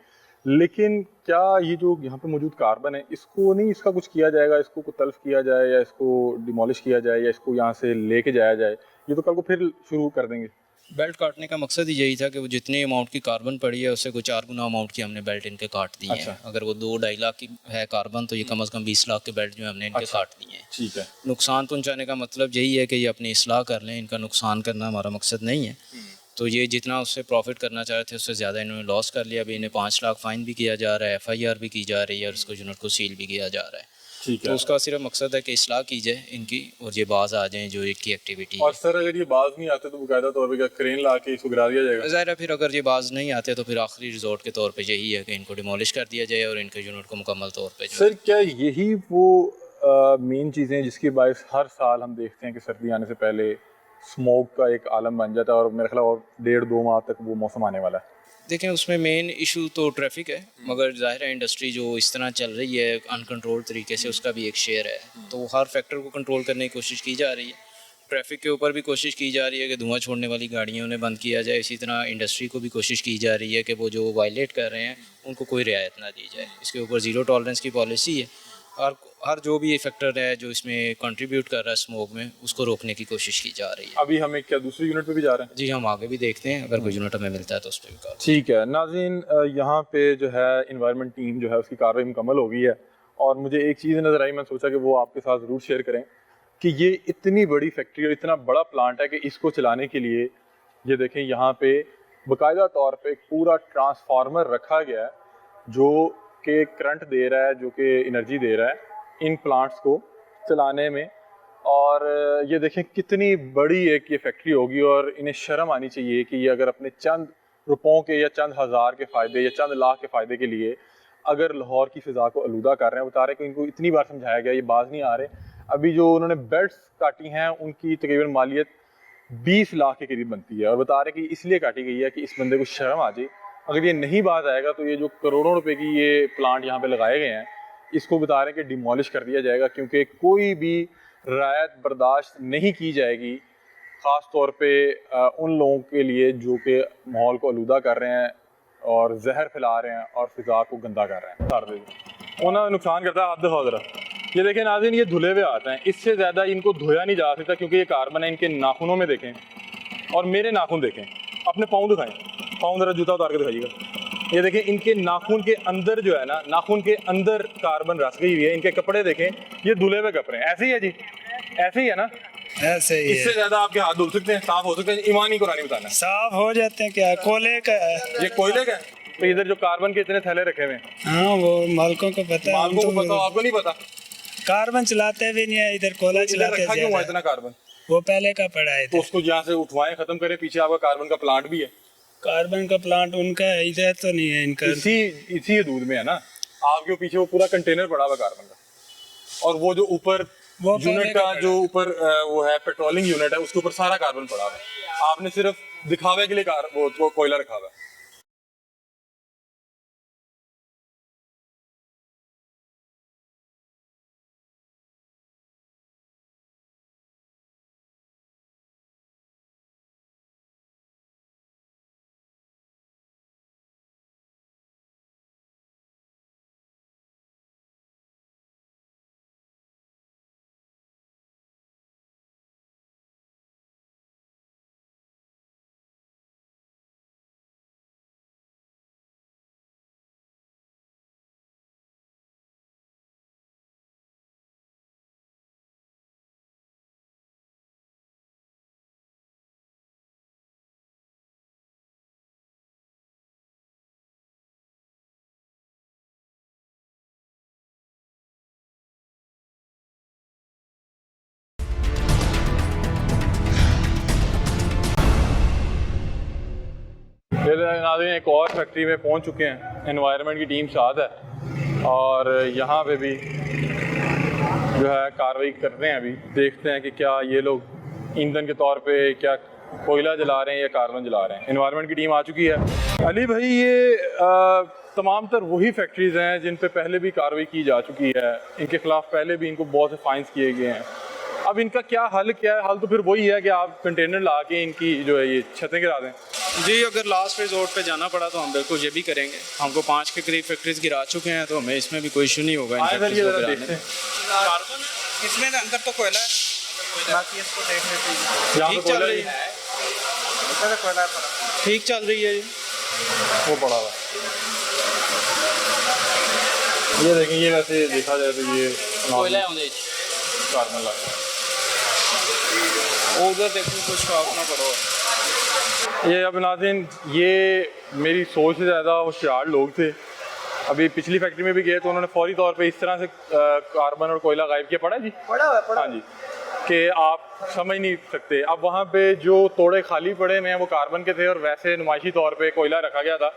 A: लेकिन क्या ये जो यहाँ पे मौजूद कार्बन है, इसको नहीं, इसका कुछ किया जाएगा, इसको कुछ तल्फ किया जाए या इसको डिमोलिश किया जाए या इसको यहाँ से लेके जाया जाए? ये तो कल को फिर शुरू कर देंगे।
C: बेल्ट काटने का मकसद ही यही था कि वो जितनी अमाउंट की कार्बन पड़ी है उससे कोई 4 गुना अमाउंट की हमने बेल्ट इनके काट दी
A: अच्छा।
C: है। अगर वो 2-2.5 लाख की है कार्बन, तो ये कम से कम 20 लाख के बेल्ट जो है हमने इनके
A: अच्छा।
C: काट दिए हैं।
A: ठीक है।
C: नुकसान पहुंचाने का मतलब यही है कि ये अपनी इस्लाह कर लें, इनका नुकसान करना हमारा मकसद नहीं है। तो ये जितना उससे प्रॉफिट करना चाह रहे थे उससे ज़्यादा इन्होंने लॉस कर लिया। अभी इन्हें 5 लाख फ़ाइन भी किया जा रहा है, FIR भी की जा रही है और उसको यूनिट को सील भी किया जा रहा है।
A: ठीक
C: तो
A: है।
C: उसका सिर्फ मकसद है कि इस्लाह की जाए इनकी और ये बाज आ जाएँ जो इनकी एक्टिविटी है।
A: और सर अगर ये बाज नहीं आते तो बाकायदा तौर पे क्या क्रेन ला के इसको गिरा दिया जाएगा?
C: ज़ाहिर है फिर अगर ये बाज नहीं आते तो फिर आखिरी रिजॉर्ट के तौर पे यही है कि इनको डिमोलिश कर दिया जाए और इनके यूनिट को मुकम्मल तौर पे जो
A: सर क्या यही वो मेन चीज़ें हैं जिसकी बायस हर साल हम देखते हैं कि सर्दी आने से पहले स्मोक का एक आलम बन जाता है और मेरे ख्याल और 1.5-2 माह तक वो मौसम आने वाला है?
C: देखें, उसमें मेन इशू तो ट्रैफिक है, मगर ज़ाहिर है इंडस्ट्री जो इस तरह चल रही है अनकंट्रोल तरीके से, उसका भी एक शेयर है। तो हर फैक्टर को कंट्रोल करने की कोशिश की जा रही है। ट्रैफिक के ऊपर भी कोशिश की जा रही है कि धुआं छोड़ने वाली गाड़ियाँ उन्हें बंद किया जाए। इसी तरह इंडस्ट्री को भी कोशिश की जा रही है कि वो जो वायलेट कर रहे हैं उनको कोई रियायत ना दी जाए। इसके ऊपर ज़ीरो टॉलरेंस की पॉलिसी है और हर जो भी फैक्टर है जो इसमें कंट्रीब्यूट कर रहा है स्मोक में, उसको रोकने की कोशिश की जा रही है।
A: अभी हमें क्या दूसरी यूनिट पे भी जा रहे हैं?
C: जी, हम आगे भी देखते हैं, अगर कोई यूनिट हमें मिलता है तो उस पर भी कर।
A: ठीक है नाज़रीन, यहाँ पे जो है इन्वायरमेंट टीम जो है उसकी कार्रवाई मुकम्मल हो गई है और मुझे एक चीज़ नज़र आई, मैं सोचा कि वो आपके साथ ज़रूर शेयर करें कि ये इतनी बड़ी फैक्ट्री और इतना बड़ा प्लांट है कि इसको चलाने के लिए ये देखें यहाँ पे बाकायदा तौर पे एक पूरा ट्रांसफार्मर रखा गया है जो कि करंट दे रहा है, जो कि एनर्जी दे रहा है इन प्लांट्स को चलाने में। और ये देखें कितनी बड़ी एक ये फैक्ट्री होगी और इन्हें शर्म आनी चाहिए कि ये अगर अपने चंद रुपयों के या चंद हज़ार के फ़ायदे या चंद लाख के फ़ायदे के लिए अगर लाहौर की फ़िज़ा को आलूदा कर रहे हैं। बता रहे कि इनको इतनी बार समझाया गया, ये बाज नहीं आ रहे। अभी जो उन्होंने बेल्ट्स काटी हैं उनकी तकरीबन मालियत 20 लाख के करीब बनती है और बता रहे कि इसलिए काटी गई है कि इस बंदे को शर्म आ जाए। अगर ये नहीं बाज आएगा तो ये जो करोड़ों रुपए की ये प्लांट यहाँ पे लगाए गए हैं इसको बता रहे हैं कि डिमोलिश कर दिया जाएगा, क्योंकि कोई भी रियायत बर्दाश्त नहीं की जाएगी, ख़ास तौर पे उन लोगों के लिए जो कि माहौल को आलूदा कर रहे हैं और जहर फैला रहे हैं और फ़िज़ा को गंदा कर रहे हैं। उन्हें नुकसान करता है। आप देखो ज़रा, ये देखें नाज़रीन, ये धुले हुए आते हैं, इससे ज़्यादा इनको धोया नहीं जा सकता क्योंकि ये कार्बन है। इनके नाखूनों में देखें और मेरे नाखून देखें, अपने पाँव दिखाएं, पाँव ज़रा जूता उतार के दिखाइएगा। ये देखें इनके नाखून के अंदर जो है ना, नाखून के अंदर कार्बन रस गई हुई है। इनके कपड़े देखें, ये धुले हुए कपड़े हैं। ऐसे ही है जी, ऐसे ही है ना,
F: ऐसे ही
A: इससे ज्यादा आपके हाथ धुल सकते हैं, साफ हो सकते हैं? ईमान ही कुरानी बताना।
F: साफ हो जाते हैं। क्या कोयले का है?
A: ये कोयले का है? तो इधर जो कार्बन के इतने थैले रखे हुए हैं,
F: हाँ वो मालकों को पता है।
A: मालकों को पता, आपको नहीं पता?
F: कार्बन चलाते भी नहीं है, इधर कोयला
A: इधर
F: चलाते
A: रखा क्यों हुआ
F: हैं।
A: इतना कार्बन?
F: वो पहले का पढ़ाए
A: तो
F: थे।
A: उसको यहाँ से उठवाएं, खत्म करें। पीछे आपका कार्बन का प्लांट भी है,
F: कार्बन का प्लांट उनका है, इधर तो नहीं है इनका।
A: इसी दूध में है ना। आपके पीछे वो पूरा कंटेनर पड़ा हुआ कार्बन का, और वो जो ऊपर
F: वो पहले
A: यूनिट
F: का
A: का जो ऊपर वो है पेट्रोलिंग यूनिट है, उसके ऊपर सारा कार्बन पड़ा हुआ है। आपने सिर्फ दिखावे के लिए वो कोयला रखा हुआ है। ये नाज़रीन एक और फैक्ट्री में पहुंच चुके हैं, एनवायरनमेंट की टीम साथ है और यहाँ पे भी जो है कार्रवाई कर रहे हैं। अभी देखते हैं कि क्या ये लोग ईंधन के तौर पे क्या कोयला जला रहे हैं या कार्बन जला रहे हैं। एनवायरनमेंट की टीम आ चुकी है। अली भाई, ये तमाम तर वही फैक्ट्रीज़ हैं जिन पे पहले भी कार्रवाई की जा चुकी है, इनके खिलाफ पहले भी इनको बहुत से फाइन्स किए गए हैं। अब इनका क्या हल है? हल तो फिर वही है कि आप कंटेनर ला के इनकी जो है ये छतें गिरा दें।
C: जी, अगर लास्ट रिजोर्ट पे जाना पड़ा तो हम बिल्कुल ये भी करेंगे। हमको 5 के करीब फैक्ट्रीज गिरा चुके हैं, तो हमें इसमें भी कोई इशू नहीं होगा।
A: आए सर, ये ज़रा देखते हैं।
B: कार्बन इसमें अंदर तो कोयला है, बाकी इसको देख लेते हैं।
A: यहाँ
C: ठीक
A: पे
C: चल
A: कोयला
C: रही
A: ही
C: है,
B: इसमें तो कोयला
C: ठीक चल रही है।
A: वो पड़ा हुआ। ये देखें, ये वैसे देखा जाए तो ये
C: कोयला है
A: कार्बन लगा है।
C: उधर देखो कुछ स्टॉक ना करो।
A: ये अब नाज़रीन, ये मेरी सोच से ज़्यादा होशियार लोग थे। अभी पिछली फैक्ट्री में भी गए तो उन्होंने फौरी तौर पे इस तरह से कार्बन और कोयला गायब किया। पड़ा जी, पड़ा हाँ जी, कि आप समझ नहीं सकते। अब वहाँ पे जो तोड़े खाली पड़े हैं वो कार्बन के थे और वैसे नुमाइशी तौर पे कोयला रखा गया था।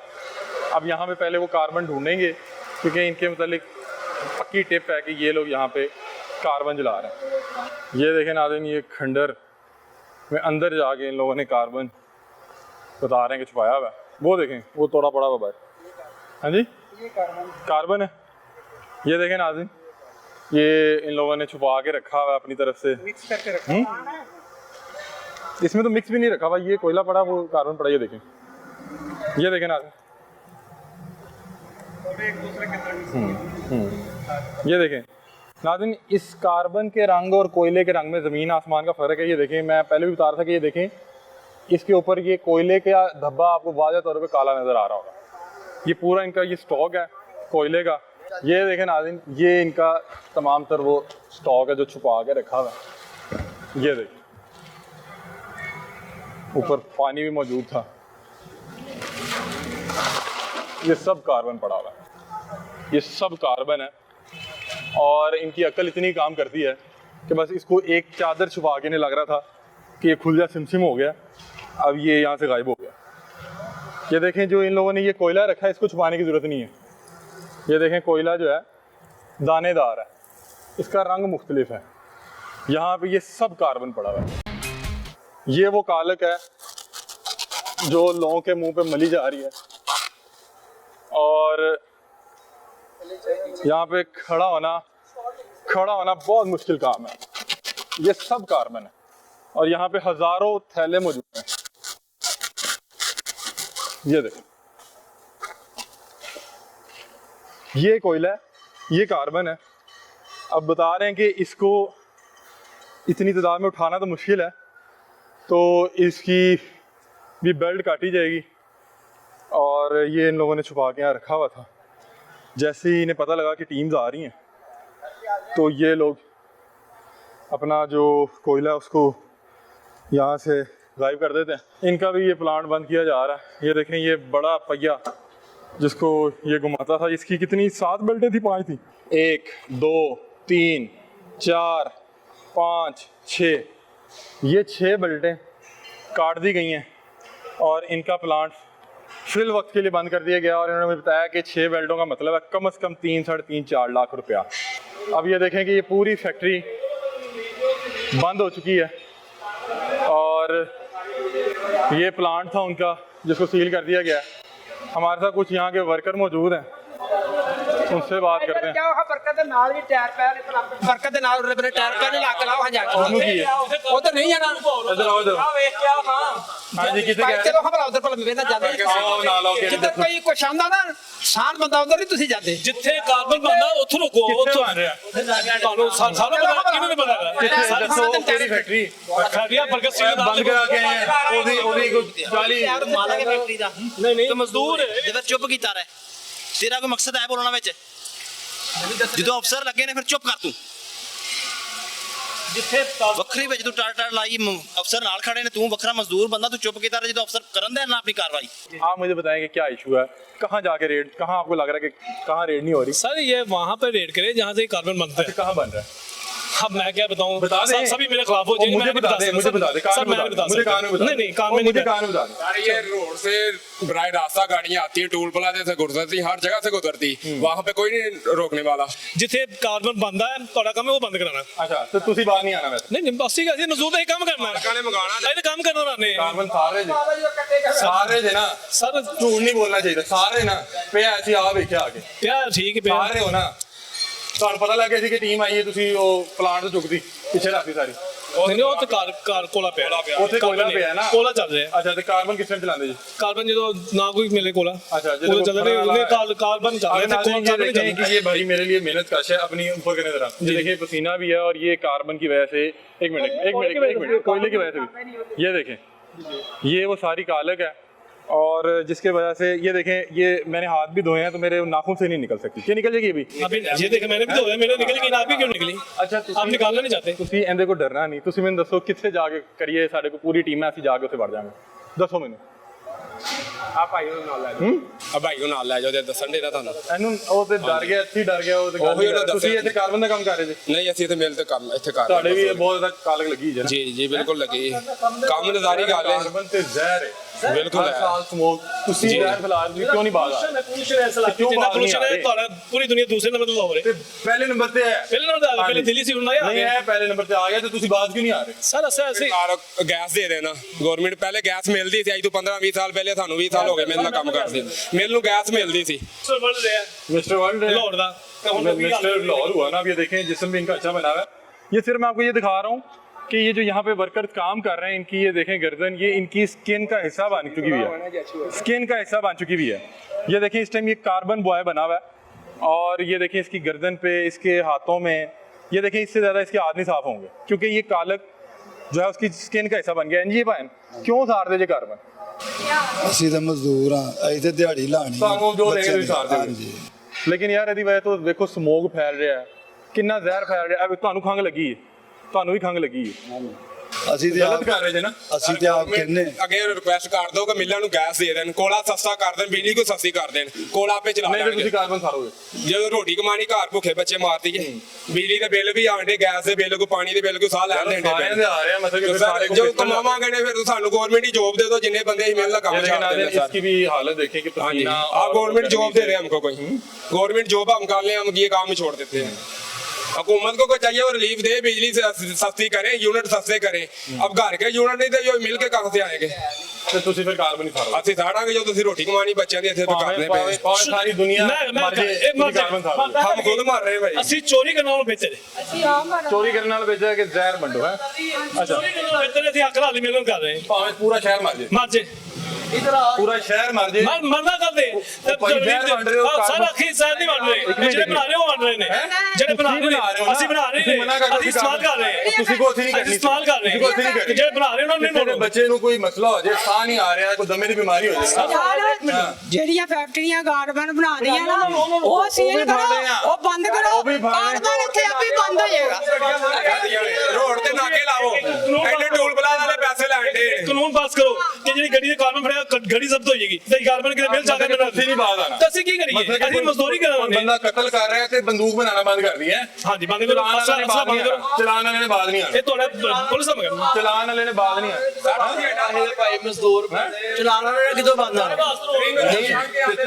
A: अब यहाँ पे पहले वो कार्बन ढूंढेंगे, क्योंकि इनके मतलब पक्की टिप है कि ये लोग यहाँ पे कार्बन जला रहे हैं। ये देखें नाज़रीन, ये खंडर में अंदर जाके इन लोगों ने कार्बन बता रहे हैं कि छुपाया हुआ है। वो देखें, वो तोड़ा पड़ा हुआ बाहर। हाँ जी, ये कार्बन है। ये देखें नाज़रीन, ये इन लोगों ने छुपा के रखा हुआ है अपनी तरफ से, मिक्स करके रखा। इसमें तो मिक्स भी नहीं रखा हुआ, ये कोयला पड़ा, वो कार्बन पड़ा। ये देखें, ये देखें नाज़रीन, ये देखें नाज़रीन, इस कार्बन के रंग और कोयले के रंग में ज़मीन आसमान का फ़र्क है। ये देखें, मैं पहले भी बता रहा था कि ये देखें, इसके ऊपर ये कोयले का धब्बा आपको वाज़ह तौर पे काला नज़र आ रहा होगा। ये पूरा इनका ये स्टॉक है कोयले का। ये देखें नाज़रीन, ये इनका तमाम तर वो स्टॉक है जो छुपा के रखा हुआ है। ये देखें, ऊपर पानी भी मौजूद था। ये सब कार्बन पड़ा हुआ है, ये सब कार्बन है। और इनकी अकल इतनी काम करती है कि बस इसको एक चादर छुपा के नहीं लग रहा था कि ये खुल जा सिमसिम हो गया, अब ये यहाँ से गायब हो गया। ये देखें, जो इन लोगों ने ये कोयला रखा है, इसको छुपाने की ज़रूरत नहीं है। ये देखें, कोयला जो है दानेदार है, इसका रंग मुख्तलिफ है। यहाँ पे ये सब कार्बन पड़ा हुआ है। ये वो कालक है जो लोगों के मुंह पे मली जा रही है, और यहाँ पे खड़ा होना बहुत मुश्किल काम है। ये सब कार्बन है और यहाँ पे हजारों थैले मौजूद हैं। ये देखो, ये कोयला है, ये कार्बन है। अब बता रहे हैं कि इसको इतनी तादाद में उठाना तो मुश्किल है, तो इसकी भी बेल्ट काटी जाएगी। और ये इन लोगों ने छुपा के यहाँ रखा हुआ था। जैसे ही इन्हें पता लगा कि टीम्स आ रही हैं, तो ये लोग अपना जो कोयला है उसको यहाँ से गायब कर देते हैं। इनका भी ये प्लांट बंद किया जा रहा है। ये देखें, ये बड़ा पहिया जिसको ये घुमाता था, इसकी कितनी 7 बेल्टें थी, 5 थी, 1 2 3 4 5 6 ये 6 बेल्टें काट दी गई हैं और इनका प्लांट फिल वक्त के लिए बंद कर दिया गया और इन्होंने मुझे बताया कि 6 बेल्टों का मतलब है कम से कम 3, साढ़े 3, 4 लाख रुपया। अब ये देखें कि ये पूरी फैक्ट्री बंद हो चुकी है और ये प्लांट था उनका जिसको सील कर दिया गया है। हमारे साथ कुछ यहाँ के वर्कर मौजूद हैं, उनसे बात करते हैं।
G: बरकत ਦੇ ਨਾਲ ਹੀ ਟਾਇਰ ਪੈਰ ਬਰਕਤ ਦੇ ਨਾਲ ਉਹਦੇ ਟਾਇਰ ਪੈਰ ਨੂੰ ਲੱਗ ਲਾਓ ਹਾਂ ਜਾ
A: ਉਹਨੂੰ ਕੀ ਹੈ?
G: ਉਧਰ ਨਹੀਂ ਜਾਣਾ
A: इधर आओ इधर।
G: ਵੇਖ ਕੇ ਆਓ ਹਾਂ
A: हाँ जी कितने कह
G: ਚਲੋ ਹਮਰਾ ਉਧਰ ਕੋਲ ਵੇਖਣਾ ਜਾਂਦੇ
A: आओ ना लाओ के
G: ਜਿੱਦਾਂ ਕੋਈ ਕੁਛ ਆਉਂਦਾ ਨਾ ਸਾਨ ਬੰਦਾ ਉਧਰ ਨਹੀਂ ਤੁਸੀਂ ਜਾਂਦੇ
F: जिथे कार्बन बनना उत्थों रुको
A: कितने बन रहे हैं?
F: ਤੁਹਾਨੂੰ ਸਾਰਾ ਪਤਾ ਕਿਹਨੂੰ ਨਹੀਂ ਪਤਾ
A: कितने दसो पूरी फैक्ट्री
F: ਖੜਿਆ ਬਰਕਤ ਸਿੰਘ ਦਾ
A: बंद करा के आए हैं ओदी को 40
E: ਮਾਲਕ ਫੈਕਟਰੀ ਦਾ
F: ਨਹੀਂ ਨਹੀਂ ਮਜ਼ਦੂਰ
E: ਤੇ ਫਿਰ ਚੁੱਪ ਕੀਤਾ ਰਹਿ ਤੇਰਾ ਕੋਈ ਮਕਸਦ ਹੈ ਬੋਲਣਾ ਵਿੱਚ ਜਦੋਂ ਅਫਸਰ ਲੱਗੇ ਨੇ ਫਿਰ ਚੁੱਪ ਕਰ ਤੂੰ
F: ਜਿੱਥੇ
E: ਵੱਖਰੀ ਵਿੱਚ ਤੂੰ ਟਾਰ ਲਾਈ ਅਫਸਰ ਨਾਲ ਖੜੇ ਨੇ ਤੂੰ ਵੱਖਰਾ ਮਜ਼ਦੂਰ ਬੰਦਾ ਤੂੰ ਚੁੱਪ ਕੀਤਾ ਰਹਿ ਜਦੋਂ ਅਫਸਰ ਕਰਨ ਦੇ ਨਾ ਆਪਣੀ ਕਾਰਵਾਈ
A: आप मुझे बताएं कि क्या इशू है, कहाँ जाके रेड, कहाँ आपको लग रहा है कि कहाँ रेड नहीं हो रही?
F: सर ये वहाँ पे रेड करे जहाँ से कार्बन बनता है।
A: कहाँ बन रहा है?
F: अब मैं क्या बताऊँ,
A: बता दें।
F: सभी मेरे खिलाफ हो जाएंगे।
A: मुझे बता दे, मुझे बता दे,
F: सर मैं नहीं बता
A: मुझे
F: सकता।
A: कान में बता
F: नहीं नहीं कान में
A: मुझे
F: नहीं
A: कान में बता दे।
H: यार ये रोड से बराह रास्ता गाड़ियाँ आती है, टूल प्लाजे से गुजरती, हर जगह से गुजरती, वहाँ पे कोई नहीं रोकने वाला।
F: जिथे कार्बन बनता है ਤੁਹਾਡਾ ਕੰਮ ਹੈ ਉਹ ਬੰਦ ਕਰਾਣਾ।
A: अच्छा तो तुसी बाहर नहीं आना वैसे?
F: नहीं नहीं बस ठीक है ਅਸੀਂ ਮਜ਼ਦੂਰ ਦਾ ਹੀ ਕੰਮ ਕਰਨਾ ਹੈ।
H: ने मंगाना
F: ਇਹ ਕੰਮ ਕਰਨਾ ਉਹਨੇ।
A: कार्बन सारे जे ना
F: सर
A: झूठ नहीं बोलना चाहिए, सारे ना पे ऐसी आ वेखे आके
F: ਯਾਰ ਠੀਕ ਹੈ ਪਿਆ।
A: ਸਾਰੇ ਹੋ ਨਾ ਤੁਹਾਨੂੰ ਪਤਾ ਲੱਗ ਗਿਆ ਸੀ ਕਿ ਟੀਮ ਆਈ ਹੈ, ਤੁਸੀਂ ਉਹ ਪਲਾਂਟ ਤੋਂ ਚੁੱਕਦੀ ਪਿੱਛੇ ਰੱਖਦੀ ਸਾਰੀ
F: ਨਹੀਂ ਉਹ ਤੇ ਕਾਰ ਕੋਲਾ ਪਿਆ।
A: ਉੱਥੇ ਕੋਲਾ ਪਿਆ ਨਾ,
F: ਕੋਲਾ ਚੱਲ ਰਿਹਾ।
A: ਅੱਛਾ ਤੇ ਕਾਰਬਨ ਕਿਸ ਟਾਈਮ ਚਲਾਉਂਦੇ ਜੀ?
F: कार्बन जो ना कोई मिले कोला
A: अच्छा,
F: वो चल रहे उन्हें कार्बन चल रहे थे
A: नाज़रीन, ये देखें कि ये भाई मेरे लिए मेहनत कश है, अपनी ऊपर करने जरा ये देखिए पसीना भी है और ये कार्बन की वजह से एक मिनट कोयले की वजह से भी ये देखें ये वो सारी कालक है और जिसके वजह से ये देखें ये मैंने हाथ भी धोए हैं तो मेरे नाखून से नहीं निकल सकती। क्या निकल जाएगी अभी?
F: अभी ये देखे मैंने भी धोया मेरे निकल गई ना आपकी क्यों निकली?
A: अच्छा
F: आप निकालना नहीं चाहते?
A: ਤੁਸੀਂ ਇਹਦੇ ਕੋ ਡਰਨਾ ਨਹੀਂ, ਤੁਸੀਂ ਮੈਨੂੰ ਦੱਸੋ ਕਿੱਥੇ ਜਾ ਕੇ ਕਰੀਏ, ਸਾਡੇ ਕੋ ਪੂਰੀ ਟੀਮ ਹੈ, ਅਸੀਂ ਜਾ ਕੇ ਉੱਥੇ ਵੜ ਜਾਵਾਂਗੇ, ਦੱਸੋ ਮੈਨੂੰ।
H: ਆ ਭਾਈ ਨੂੰ ਨਾਲ ਲੈ ਜਾਓ, ਆ ਭਾਈ ਨੂੰ ਨਾਲ ਲੈ ਜਾਓ, ਤੇ ਦੱਸਣ ਦੇ ਨਾ ਤੁਹਾਨੂੰ।
A: ਇਹਨੂੰ ਉਹ ਤੇ ਡਰ ਗਿਆ, ਇੱਥੇ ਡਰ ਗਿਆ ਉਹ ਤੇ
H: ਉਹੀ ਉਹਨੇ
A: ਤੁਸੀਂ
H: ਦੱਸਿਆ।
A: ਇੱਥੇ ਕਾਰਬਨ ਦਾ ਕੰਮ ਕਰ ਰਹੇ ਜੀ?
H: ਨਹੀਂ ਅਸੀਂ ਇੱਥੇ ਮਿਲ ਤੇ ਕੰਮ ਇੱਥੇ ਕਰ
A: ਤੁਹਾਡੇ ਵੀ ਇਹ ਬਹੁਤ ਜ਼ਿਆਦਾ ਕਾਲਕ ਲੱਗੀ ਹੈ ਨਾ?
H: ਜੀ ਜੀ ਬਿਲਕੁਲ ਲੱਗੀ ਕੰਮ ਨਜ਼ਾਰੀ ਗੱਲ ਹੈ,
A: ਕਾਰਬਨ ਤੇ ਜ਼ਹਿਰ ਹੈ
H: ਬਿਲकुल
A: ਹਰ
H: है।
A: ਸਾਲ ਸਮੋਕ ਤੁਸੀਂ ਜ਼ਹਿਰ ਫੈਲਾ ਰਹੇ ਹੋ, ਕਿਉਂ ਨਹੀਂ ਬਾਹਰ ਆ ਰਹੇ?
F: पोल्यूशन ऐसा लगता है
A: क्यों
F: जितना
A: बाहर नहीं
F: पोल्यूशन
A: आ
F: है
A: रहे?
F: ਤੁਹਾਡਾ ਪੂਰੀ ਦੁਨੀਆ ਦੂਸਰੇ ਨੰਬਰ ਤੇ ਹੋ ਰਹੀ
A: ਤੇ ਪਹਿਲੇ ਨੰਬਰ ਤੇ ਹੈ,
F: ਪਹਿਲੇ ਨੰਬਰ ਤੇ ਆ ਗਿਆ, ਪਹਿਲੇ ਦਿੱਲੀ ਸੀ ਹੁਣ ਆਇਆ
A: ਨਹੀਂ ਹੈ ਪਹਿਲੇ ਨੰਬਰ ਤੇ ਆ ਗਿਆ ਤੇ ਤੁਸੀਂ ਬਾਅਦ ਕਿਉਂ ਨਹੀਂ ਆ ਰਹੇ?
F: ਸਰ ਅਸੀਂ
H: ਸਰਕਾਰ ਗੈਸ ਦੇ ਦੇਣਾ, ਗਵਰਨਮੈਂਟ ਪਹਿਲੇ ਗੈਸ ਮਿਲਦੀ ਸੀ, ਅੱਜ ਤੋਂ 15-20 ਸਾਲ ਪਹਿਲੇ, ਸਾਨੂੰ 20 ਸਾਲ ਹੋ ਗਏ ਮਿਲ ਨਾਲ ਕੰਮ ਕਰਦੇ, ਮਿਲ ਨੂੰ ਗੈਸ ਮਿਲਦੀ ਸੀ।
F: ਸਰ ਬਣ ਰਿਹਾ
A: मिस्टर वर्ल्ड
F: ਲਾਹੌਰ ਦਾ
A: मिस्टर लाहौर हुआ ना, अब ये देखें जिस्म भी इनका अच्छा बना हुआ है। ये सिर्फ मैं आपको ये दिखा रहा हूँ कि ये जो यहाँ पे वर्कर काम कर रहे हैं, इनकी ये देखें गर्दन, ये इनकी स्किन का हिस्सा बन चुकी हुई है, स्किन का हिस्सा बन चुकी हुई है। ये देखें इस टाइम ये कार्बन बॉय बना हुआ है और ये देखें इसकी गर्दन पे, इसके हाथों में, ये देखें इससे ज़्यादा इसके हाथ नहीं साफ होंगे क्योंकि ये कालक जो है उसकी स्किन का हिस्सा बन गया। जी भाई क्यों सार दे जे कार्बन?
I: ਅਸੀਂ ਤਾਂ ਮਜ਼ਦੂਰ ਆ, ਅਸੀਂ ਤੇ ਦਿਹਾੜੀ ਲਾਣੀ
A: ਤੁਹਾਨੂੰ ਜੋ ਲੈ ਕੇ
I: ਬੱਚਿਆਂ
A: ਤੁਸੀਂ ਸਾਰ ਦੇ
I: ਹਾਂਜੀ।
A: ਲੇਕਿਨ ਯਾਰ ਇਹਦੀ ਵਜ੍ਹਾ ਤੋਂ ਵੇਖੋ ਸਮੋਗ ਫੈਲ ਰਿਹਾ ਹੈ, ਕਿੰਨਾ ਜ਼ਹਿਰ ਫੈਲ ਰਿਹਾ ਹੈ। ਤੁਹਾਨੂੰ ਖੰਘ ਲੱਗੀ ਹੈ, ਤੁਹਾਨੂੰ ਵੀ ਖੰਘ ਲੱਗੀ ਹੈ,
I: ਅਸੀਂ ਤੇ
A: ਗਲਤ
I: ਆਪ
A: ਕਰ ਰਹੇ ਜੇ ਨਾ।
I: ਅਸੀਂ ਤੇ ਆਪ ਕਹਿੰਨੇ
H: ਅੱਗੇ ਰਿਕੁਐਸਟ ਕਰ ਦੋ ਕਿ ਮਿਲਾਂ ਨੂੰ ਗੈਸ ਦੇ ਦੇਣ, ਕੋਲਾ ਸਸਤਾ ਕਰ ਦੇਣ, ਬਿਜਲੀ ਕੋ ਸਸਤੀ ਕਰ ਦੇਣ, ਕੋਲਾ ਆਪੇ ਚਲਾ
A: ਨਹੀਂ ਤੇ ਤੁਸੀਂ
H: ਲੈਣਗੇ।
A: ਕਾਰਬਨ ਸਾਰੋਗੇ।
H: ਜਦੋਂ ਰੋਟੀ ਕਮਾਣੀ ਘਰ ਭੁੱਖੇ ਬੱਚੇ ਮਾਰਦੀ ਹੈ, ਬਿਜਲੀ ਦੇ ਬਿੱਲ ਵੀ ਆਂਡੇ, ਗੈਸ ਦੇ ਬਿੱਲ ਕੋ, ਪਾਣੀ ਦੇ ਬਿੱਲ ਕੋ, ਸਾਹ ਲੈਣ ਦੇਣੇ
A: ਸਾਰਿਆਂ ਦੇ ਆ ਰਹੇ ਆ, ਮਤਲਬ ਕਿ ਫਿਰ ਸਾਰੇ
H: ਜੋ ਕਮਾਵਾਂਗੇ ਨੇ ਫਿਰ ਸਾਨੂੰ ਗਵਰਨਮੈਂਟ ਹੀ ਜੋਬ ਦੇ ਦੋ, ਜਿੰਨੇ ਬੰਦੇ ਹੀ ਮਿਲ ਦਾ ਕੰਮ
A: लेकिन
H: ਛੱਡ ਦੇਣ
A: इसकी भी हालत देखें कि
H: हाँ जी,
A: पसीना
H: आप गवर्नमेंट जॉब दे रहे हैं हमको, कोई गवर्नमेंट जॉब हम कर ले, हम ये काम ही छोड़ देते हैं। हुकूमत को चाहिए वो रिलीफ दे, बिजली सस्ती करें, यूनिट सस्ते करें। अब घर के यूनिट नहीं तो मिल के कहाँ से आएंगे?
A: ਤੇ ਤੁਸੀਂ ਫਿਰ ਕਾਰਬਨ ਹੀ ਸਾਰੋਗੇ।
H: ਅਸੀਂ ਸਾੜਾਂਗੇ ਜੋ ਤੁਸੀਂ ਰੋਟੀ ਕਮਾਣੀ ਬੱਚਿਆਂ ਦੀ ਇੱਥੇ ਕਰਨੇ ਪਏ।
A: ਭਾਵੇਂ ਸਾਰੀ ਦੁਨੀਆ
F: मैं
A: ਮਰ ਜੇ, ਤੁਸੀਂ ਕਾਰਬਨ ਸਾਰੋਗੇ।
H: ਹਮ ਖੁਦ ਮਰ ਰਹੇ ਭਾਈ।
F: ਅਸੀਂ ਚੋਰੀ ਕਰਨ ਵਾਲੋਂ ਵੇਚੇ
A: ਚੋਰੀ ਕਰਨ ਨਾਲ ਵੇਚਿਆ ਕਿ ਜ਼ਹਿਰ ਵੰਡੋ ਹੈ। ਅੱਛਾ
F: ਚੋਰੀ ਕਰਨ ਵਾਲੋਂ ਵੇਚੇ ਅਸੀਂ ਅੱਖ ਲਾਲੀ ਮਿਲਣ ਕਰ ਰਹੇ
A: ਭਾਵੇਂ ਪੂਰਾ ਸ਼ਹਿਰ ਮਰ ਜੇ,
F: ਮਰ ਜੇ
A: ਪੂਰਾ ਸ਼ਹਿਰ ਮਰ ਜੇ।
F: ਮਰਨਾ ਕਰਦੇ
A: ਭਾਈ ਜ਼ਹਿਰ ਵੰਡ ਰਹੇ ਹੋ,
F: ਸਾਰਾ ਅੱਖੀ ਜ਼ਹਿਰ ਨਹੀਂ ਵੰਡ ਰਹੇ, ਜਿਹੜੇ ਬਣਾ ਰਹੇ ਉਹ ਵੰਡ ਰਹੇ ਨੇ, ਜਿਹੜੇ ਬਣਾ ਰਹੇ ਨੇ ਅਸੀਂ ਬਣਾ ਰਹੇ ਨੇ, ਅਸੀਂ ਇਸਤੇਮਾਲ ਕਰ ਰਹੇ ਹਾਂ,
A: ਤੁਸੀਂ ਕੋ ਨਹੀਂ
F: ਅਸੀਂ
A: ਕਰਨੀ,
F: ਇਸਤੇਮਾਲ ਕਰ ਰਹੇ
A: ਤੁਸੀਂ ਕੋ ਨਹੀਂ
F: ਹਾਂ,
A: ਕਰਨੀ।
F: ਜਿਹੜੇ ਬਣਾ ਰਹੇ ਉਹਨਾਂ ਨੂੰ
A: ਕਿਸੇ ਦੇ
F: ਨਹੀਂ
A: ਬੱਚੇ ਨੂੰ ਕੋਈ ਮਸਲਾ ਹੋ ਜਾਏ, ਸਾਹ ਨਹੀਂ ਆ ਰਿਹਾ, ਕੋਈ ਦਮੇ ਦੀ ਬਿਮਾਰੀ ਹੋ ਜਾਏ,
G: ਜਿਹੜੀਆਂ ਫੈਕਟਰੀਆਂ ਕਾਰਬਨ ਬਣਾਉਂਦੀਆਂ ਨਾ ਉਹ ਸੀਲ ਕਰੋ, ਉਹ ਬੰਦ ਕਰੋ, ਕਾਰਬਨ ਇੱਥੇ ਆਪੇ ਬੰਦ ਹੋ ਜਾਏਗਾ।
H: ਰੋਡ ਤੇ ਨਾਕੇ ਲਾਓ, ਐਡੇ ਟੋਲ ਪਲਾਜ਼ਾ ਵਾਲੇ ਪੈਸੇ ਲੈਣ ਦੇ,
F: ਕਾਨੂੰਨ ਪਾਸ ਕਰੋ ਕਿ ਜਿਹੜੀ ਗੱਡੀ ਦੇ ਕਾਰਬਨ ਫੜਿਆ ਗੱਡੀ ਜ਼ਬਤ ਹੋ ਜਾਏਗੀ ਤੇ ਕਾਰਬਨ ਕਿਤੇ ਮਿਲ ਜਾਗਾ ਮੈਨੂੰ
A: ਉੱਥੇ ਨਹੀਂ ਬਾਤ ਆਣਾ
F: ਤਾਂ ਅਸੀਂ ਕੀ ਕਰੀਏ ਅਸੀਂ ਮਜ਼ਦੂਰੀ ਕਰਾਂਗੇ
A: ਬੰਦਾ ਕਤਲ ਕਰ ਰਿਹਾ ਤੇ ਬੰਦੂਕ ਬਣਾਉਣਾ ਬੰਦ ਕਰ ਰਹੀ ਹੈ
F: ਹਾਂਜੀ ਬੰਦ ਕਰੋ
A: ਚਲਾਨ ਵਾਲੇ ਨੇ ਬਾਤ ਨਹੀਂ ਆਣਾ
F: ਇਹ ਤੁਹਾਡਾ ਪੁਲਿਸ ਦਾ ਮਗਰ
A: ਚਲਾਨ ਵਾਲੇ ਨੇ ਬਾਤ ਨਹੀਂ ਆਣਾ
E: ਭਾਈ ਮਜ਼ਦੂਰ ਚਲਾਣਾ ਕਿਦੋਂ ਬੰਦ ਆ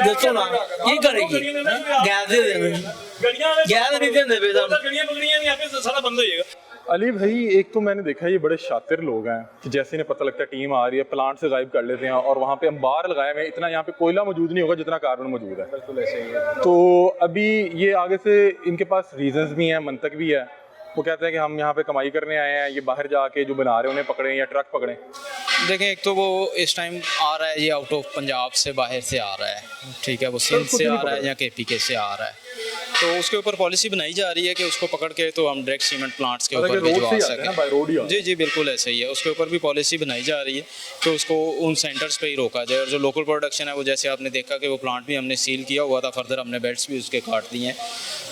E: ਦੱਸੋ ਨਾ ਕੀ ਕਰੇਗੀ ਗੈਸ ਦੇ ਦੇਵੇ
F: ਗੱਡੀਆਂ
E: ਗੈਸ ਨਹੀਂ ਦਿੰਦੇ ਪਏ ਤਾਂ
F: ਗੱਡੀਆਂ ਪਕੜੀਆਂ ਨਹੀਂ ਆਪੇ ਸਾਰਾ ਬੰਦ ਹੋ जाएगा।
A: अली भाई एक तो मैंने देखा ये बड़े शातिर लोग हैं कि जैसे इन्हें पता लगता है टीम आ रही है प्लांट से गायब कर लेते हैं और वहाँ पे अंबार लगाए हुए हैं, इतना यहाँ पे कोयला मौजूद नहीं होगा जितना कार्बन मौजूद है। बिल्कुल ऐसे ही है। तो अभी ये आगे से इनके पास रीजंस भी हैं, मंतक भी है। वो कहते हैं कि हम यहाँ पे कमाई करने आए हैं, ये बाहर जाके जो बना रहे हैं उन्हें पकड़ें या ट्रक पकड़ें।
C: देखें एक तो वो इस टाइम आ रहा है ये आउट ऑफ पंजाब से बाहर से आ रहा है, ठीक है, वो सिंध से आ रहा है या KPK से आ रहा है, तो उसके ऊपर पॉलिसी बनाई जा रही है कि उसको पकड़ के तो हम डायरेक्ट सीमेंट प्लांट्स के ऊपर भिजवा सकें। जी जी बिल्कुल ऐसे ही है, उसके ऊपर भी पॉलिसी बनाई जा रही है कि उसको उन सेंटर्स पे ही रोका जाए। और जो लोकल प्रोडक्शन है वो जैसे आपने देखा कि वो प्लांट भी हमने सील किया हुआ था, फर्दर हमने बेड्स भी उसके काट दिए हैं,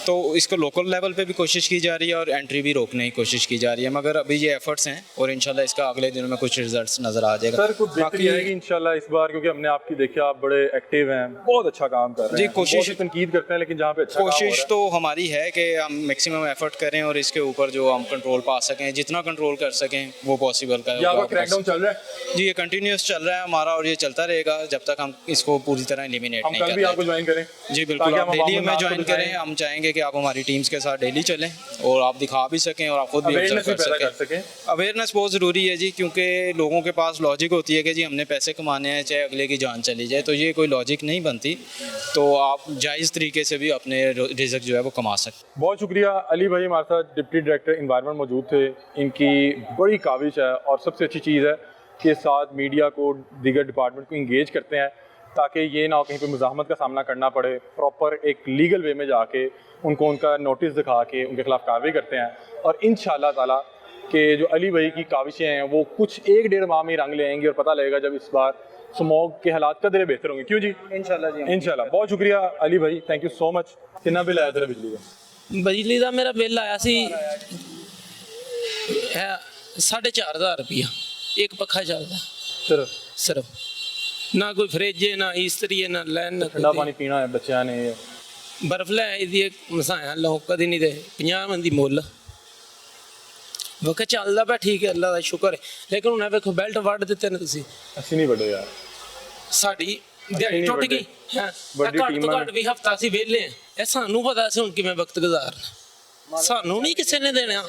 C: तो इसको लोकल लेवल पे भी कोशिश की जा रही है और एंट्री भी रोकने की कोशिश की जा रही है। मगर अभी ये एफर्ट्स हैं और इंशाल्लाह इसका अगले दिनों में कुछ रिजल्ट्स नज़र आ जाएगा।
A: सर कुछ बेहतरी आएगी इंशाल्लाह इस बार, क्योंकि हमने आपकी देखी आप बड़े एक्टिव हैं, बहुत अच्छा काम कर रहे हैं।
C: जी, कोशिश
A: तनकीद करते हैं लेकिन जहाँ पे अच्छा
C: कोशिश तो हमारी है कि हम मैक्सिमम एफर्ट करें और इसके ऊपर जो हम कंट्रोल पा सकें, जितना कंट्रोल कर सकें वो पॉसिबल का
A: क्रैकडाउन चल रहा है।
C: जी ये कंटिन्यूस चल रहा है हमारा और ये चलता रहेगा जब तक हम इसको पूरी तरह एलिमिनेट नहीं
A: कल भी आपको ज्वाइन करें।
C: जी बिल्कुल, आप डेली हमें ज्वाइन करें। हम चाहेंगे कि आप हमारी टीम्स के साथ डेली चलें और आप दिखा भी सकें और आप खुद भी ऑब्जर्व कर सकें। अवेयरनेस बहुत ज़रूरी है जी, क्योंकि लोगों के पास लॉजिक होती है कि जी हमने पैसे कमाने हैं चाहे अगले की जान चली जाए, तो ये कोई लॉजिक नहीं बनती। तो आप जायज़ तरीके से भी अपने रिज़्क जो है वो कमा सकते।
A: बहुत शुक्रिया अली भाई, हमारे साथ डिप्टी डायरेक्टर इन्वायरमेंट मौजूद थे। इनकी बड़ी काविश है और सबसे अच्छी चीज़ है कि साथ मीडिया को दीगर डिपार्टमेंट को इंगेज करते हैं ताकि ये ना हो कहीं पे मुज़ाहमत का सामना करना पड़े। प्रॉपर एक लीगल वे में जाके उनको उनका नोटिस दिखा के उनके खिलाफ कार्रवाई करते हैं और इंशाअल्लाह ताला कि जो अली भाई की काविशें हैं वो कुछ 1-1.5 माह में रंग ले आएंगी और पता लगेगा जब इस बार स्मॉग के हालात कदरे बेहतर होंगे। क्यों जी? इंशाल्लाह जी, इंशाल्लाह। बहुत शुक्रिया अली भाई, थैंक यू सो मच। कितना बिल आया तेरा बिजली का?
J: बिजली का मेरा बिल आया सी 4,500 रुपया, एक पखा चलता सिर्फ, ना कोई फ्रिज है ना इस्त्री है ना लैन,
A: ठंडा पानी पीना है बच्चों ने,
J: बर्फ लै मसाया लो कदी नहीं दे 50 मन की मुल वक्त चलता पा, ठीक है अल्लाह का शुक्र है। लेकिन उन्हें वेखो बेल्ट वड़ दिते ने तुसीं,
A: ਅਸੀਂ ਨਹੀਂ ਵੱਡੇ ਯਾਰ,
J: साड़ी दिहाड़ी टुट गई है, घट तो घट भी हफ्ता असीं वेले हैं, ਇਹ ਸਾਨੂੰ ਪਤਾ ਸੀ ਹੁਣ ਕਿਵੇਂ ਵਕਤ ਗੁਜ਼ਾਰਨਾ, ਸਾਨੂੰ ਨਹੀਂ ਕਿਸੇ ਨੇ ਦੇਣਾ।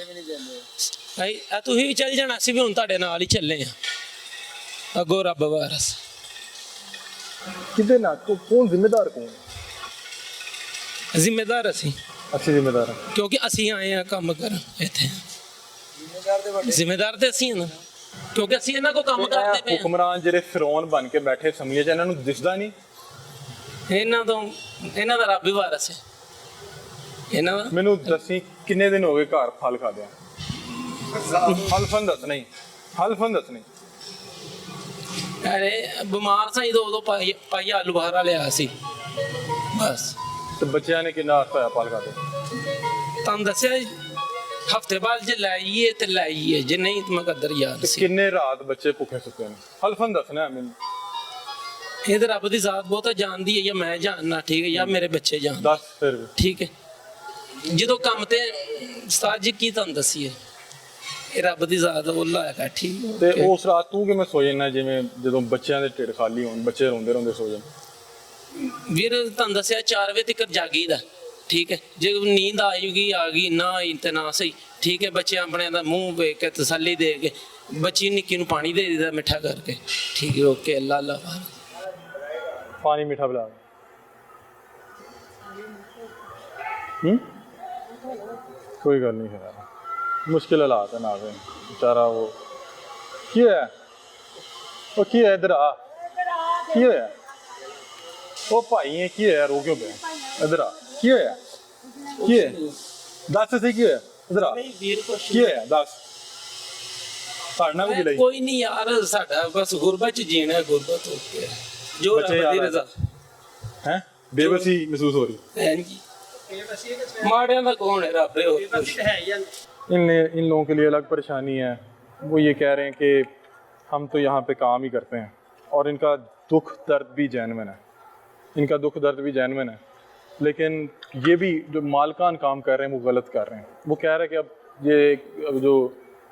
J: ਭਾਈ ਆ ਤੁਸੀਂ ਵੀ ਚੱਲ ਜਾਣਾ, ਅਸੀਂ ਵੀ ਹੁਣ ਤੁਹਾਡੇ ਨਾਲ ਹੀ ਚੱਲੇ ਆ ਅੱਗੋਂ ਰੱਬ ਵਾਰਸ।
A: ਕਿਹਦੇ ਨਾਲ ਕੌਣ ਜ਼ਿੰਮੇਦਾਰ ਕੌਣ?
J: ਜ਼ਿੰਮੇਦਾਰ ਅਸੀਂ
A: ਜ਼ਿੰਮੇਦਾਰ ਹਾਂ
J: ਕਿਉਂਕਿ ਅਸੀਂ ਆਏ ਆ ਕੰਮ ਕਰਨ ਇੱਥੇ। ਜ਼ਿੰਮੇਦਾਰ ਤੇ ਅਸੀਂ ਹਾਂ ਨਾ, ਕਿਉਂਕਿ ਅਸੀਂ ਇਹਨਾਂ ਕੋ ਕੰਮ ਕਰਦੇ ਪਏ।
A: ਹੁਕਮਰਾਨ ਜਿਹੜੇ ਫਿਰੌਨ ਬਣ ਕੇ ਬੈਠੇ ਅਸੈਂਬਲੀ 'ਚ, ਇਹਨਾਂ ਨੂੰ ਦਿਸਦਾ ਨਹੀਂ?
J: ਇਹਨਾਂ ਦਾ ਰੱਬ ਹੀ ਵਾਰਸ ਹੈ ਇਹਨਾਂ ਦਾ।
A: ਮੈਨੂੰ ਦੱਸੀ ਕਿੰਨੇ ਦਿਨ ਹੋ ਗਏ ਘਰ ਫਲ ਖਾਦਿਆਂ? ਹਲਫਨ ਦੱਸ ਨਹੀਂ, ਹਲਫਨ ਦੱਸ ਨਹੀਂ।
J: ਅਰੇ ਬਿਮਾਰ ਸਾਂ ਦੋ ਪਾਈ ਆਲੂ ਬੁਖਾਰਾ ਲਿਆ ਸੀ ਬਸ।
A: ਤੇ ਬੱਚਿਆਂ ਨੇ ਕਿੰਨਾ ਹੱਥ ਫਲ ਖਾਦੇ?
J: ਤੁਹਾਨੂੰ ਦੱਸਿਆ ਹਫਤੇ ਬਾਅਦ ਜੇ ਲਾਈਏ ਤੇ ਲਾਈਏ, ਜੇ ਨਹੀਂ ਤਾਂ ਮੈਂ ਕਦਰ ਯਾਦ ਸੀ।
A: ਕਿੰਨੇ ਰਾਤ ਬੱਚੇ ਭੁੱਖੇ ਸੁੱਤੇ ਨੇ? ਹਲਫਨ ਦੱਸਣਾ ਮੈਨੂੰ।
J: ਇਹ ਤਾਂ ਰੱਬ ਦੀ ਜ਼ਾਤ ਬਹੁਤਾ ਜਾਣਦੀ ਹੈ, ਜਾਂ ਮੈਂ ਜਾਣਨਾ, ਠੀਕ ਹੈ, ਜਾਂ ਮੇਰੇ ਬੱਚੇ ਜਾਣ।
A: ਦੱਸ ਫਿਰ ਵੀ
J: ਠੀਕ ਹੈ, ਜਦੋਂ ਕੰਮ ਤੇ ਉਸਤਾਦ ਜੀ ਕੀ ਤੁਹਾਨੂੰ ਦੱਸੀਏ, ਇਹ ਰੱਬ ਦੀ ਜ਼ਾਤ ਉਹਲਾ ਹੈਗਾ, ਠੀਕ ਹੈ।
A: ਤੇ ਉਸ ਰਾਤ ਤੂੰ ਕਿਵੇਂ ਸੋ ਜਾਣਾ ਜਿਵੇਂ ਜਦੋਂ ਬੱਚਿਆਂ ਦੇ ਢਿੱਡ ਖਾਲੀ ਹੋਣ, ਬੱਚੇ ਰੋਂਦੇ ਰੋਂਦੇ ਸੋ ਜਾਣ?
J: ਵੀਰ ਤੁਹਾਨੂੰ ਦੱਸਿਆ 4 ਵਜੇ ਤੱਕ ਜਾਗੀਦਾ, ਠੀਕ ਹੈ। ਜੇ ਨੀਂਦ ਆਏਗੀ ਆ ਗਈ, ਨਾ ਆਈ ਤੇ ਨਾ ਸਹੀ, ਠੀਕ ਹੈ। ਬੱਚੇ ਆਪਣੇ ਦਾ ਮੂੰਹ ਵੇਖ ਕੇ ਤਸੱਲੀ ਦੇ ਕੇ, ਬੱਚੀ ਨਿੱਕੀ ਨੂੰ ਪਾਣੀ ਦੇ ਦਿੱਤਾ ਮਿੱਠਾ ਕਰਕੇ, ਠੀਕ ਹੈ, ਓਕੇ ਅੱਲਾ ਅੱਲਾ।
A: पानी मीठा पिला। कोई गल नहीं है, मुश्किल हालात है ना बेचारा। वो की है वो की है इधर आ, की है वो भाई है, की है रो क्यों पे? इधर आ, की है की है दस से की है, इधर आ की है दस।
J: कोई नहीं यार, साडा बस गुरबत च जीना है, गुरबत हो के जो रब दी रज़ा
A: है। बेबसी महसूस हो रही
J: है जी, माड़ियां दा कौन है, रब है और कुछ है।
A: इन लोगों के लिए अलग परेशानी है। वो ये कह रहे हैं कि हम तो यहाँ पे काम ही करते हैं और इनका दुख दर्द भी जेन्युइन है, इनका दुख दर्द भी जेन्युइन है। लेकिन ये भी जो मालकान काम कर रहे हैं वो गलत कर रहे हैं। वो कह रहे हैं कि अब ये जो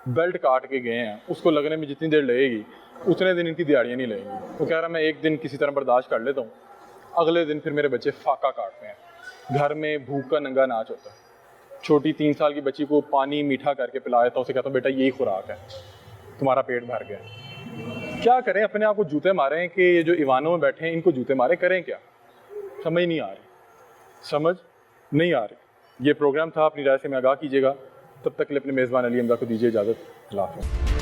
A: बेल्ट काट के गए हैं उसको लगने में जितनी देर लगेगी उतने दिन इनकी दिहाड़ियाँ नहीं लगेंगी। वो कह रहा है मैं एक दिन किसी तरह बर्दाश्त कर लेता हूँ, अगले दिन फिर मेरे बच्चे फाका काटते हैं। घर में भूख का नंगा नाच होता है। छोटी 3 साल की बच्ची को पानी मीठा करके पिलाया था, उसे कहता हूँ बेटा यही खुराक है, तुम्हारा पेट भर गया। क्या करें, अपने आप को जूते मारें कि ये जो ईवानों में बैठे हैं इनको जूते मारे, करें क्या? समझ नहीं आ रही, समझ नहीं आ रही। ये प्रोग्राम था, अपनी राय से मैं आगाह कीजिएगा। तब तक के लिए अपने मेज़बान अली हमजा को दीजिए इजाज़त। अल्लाह हाफ़िज़।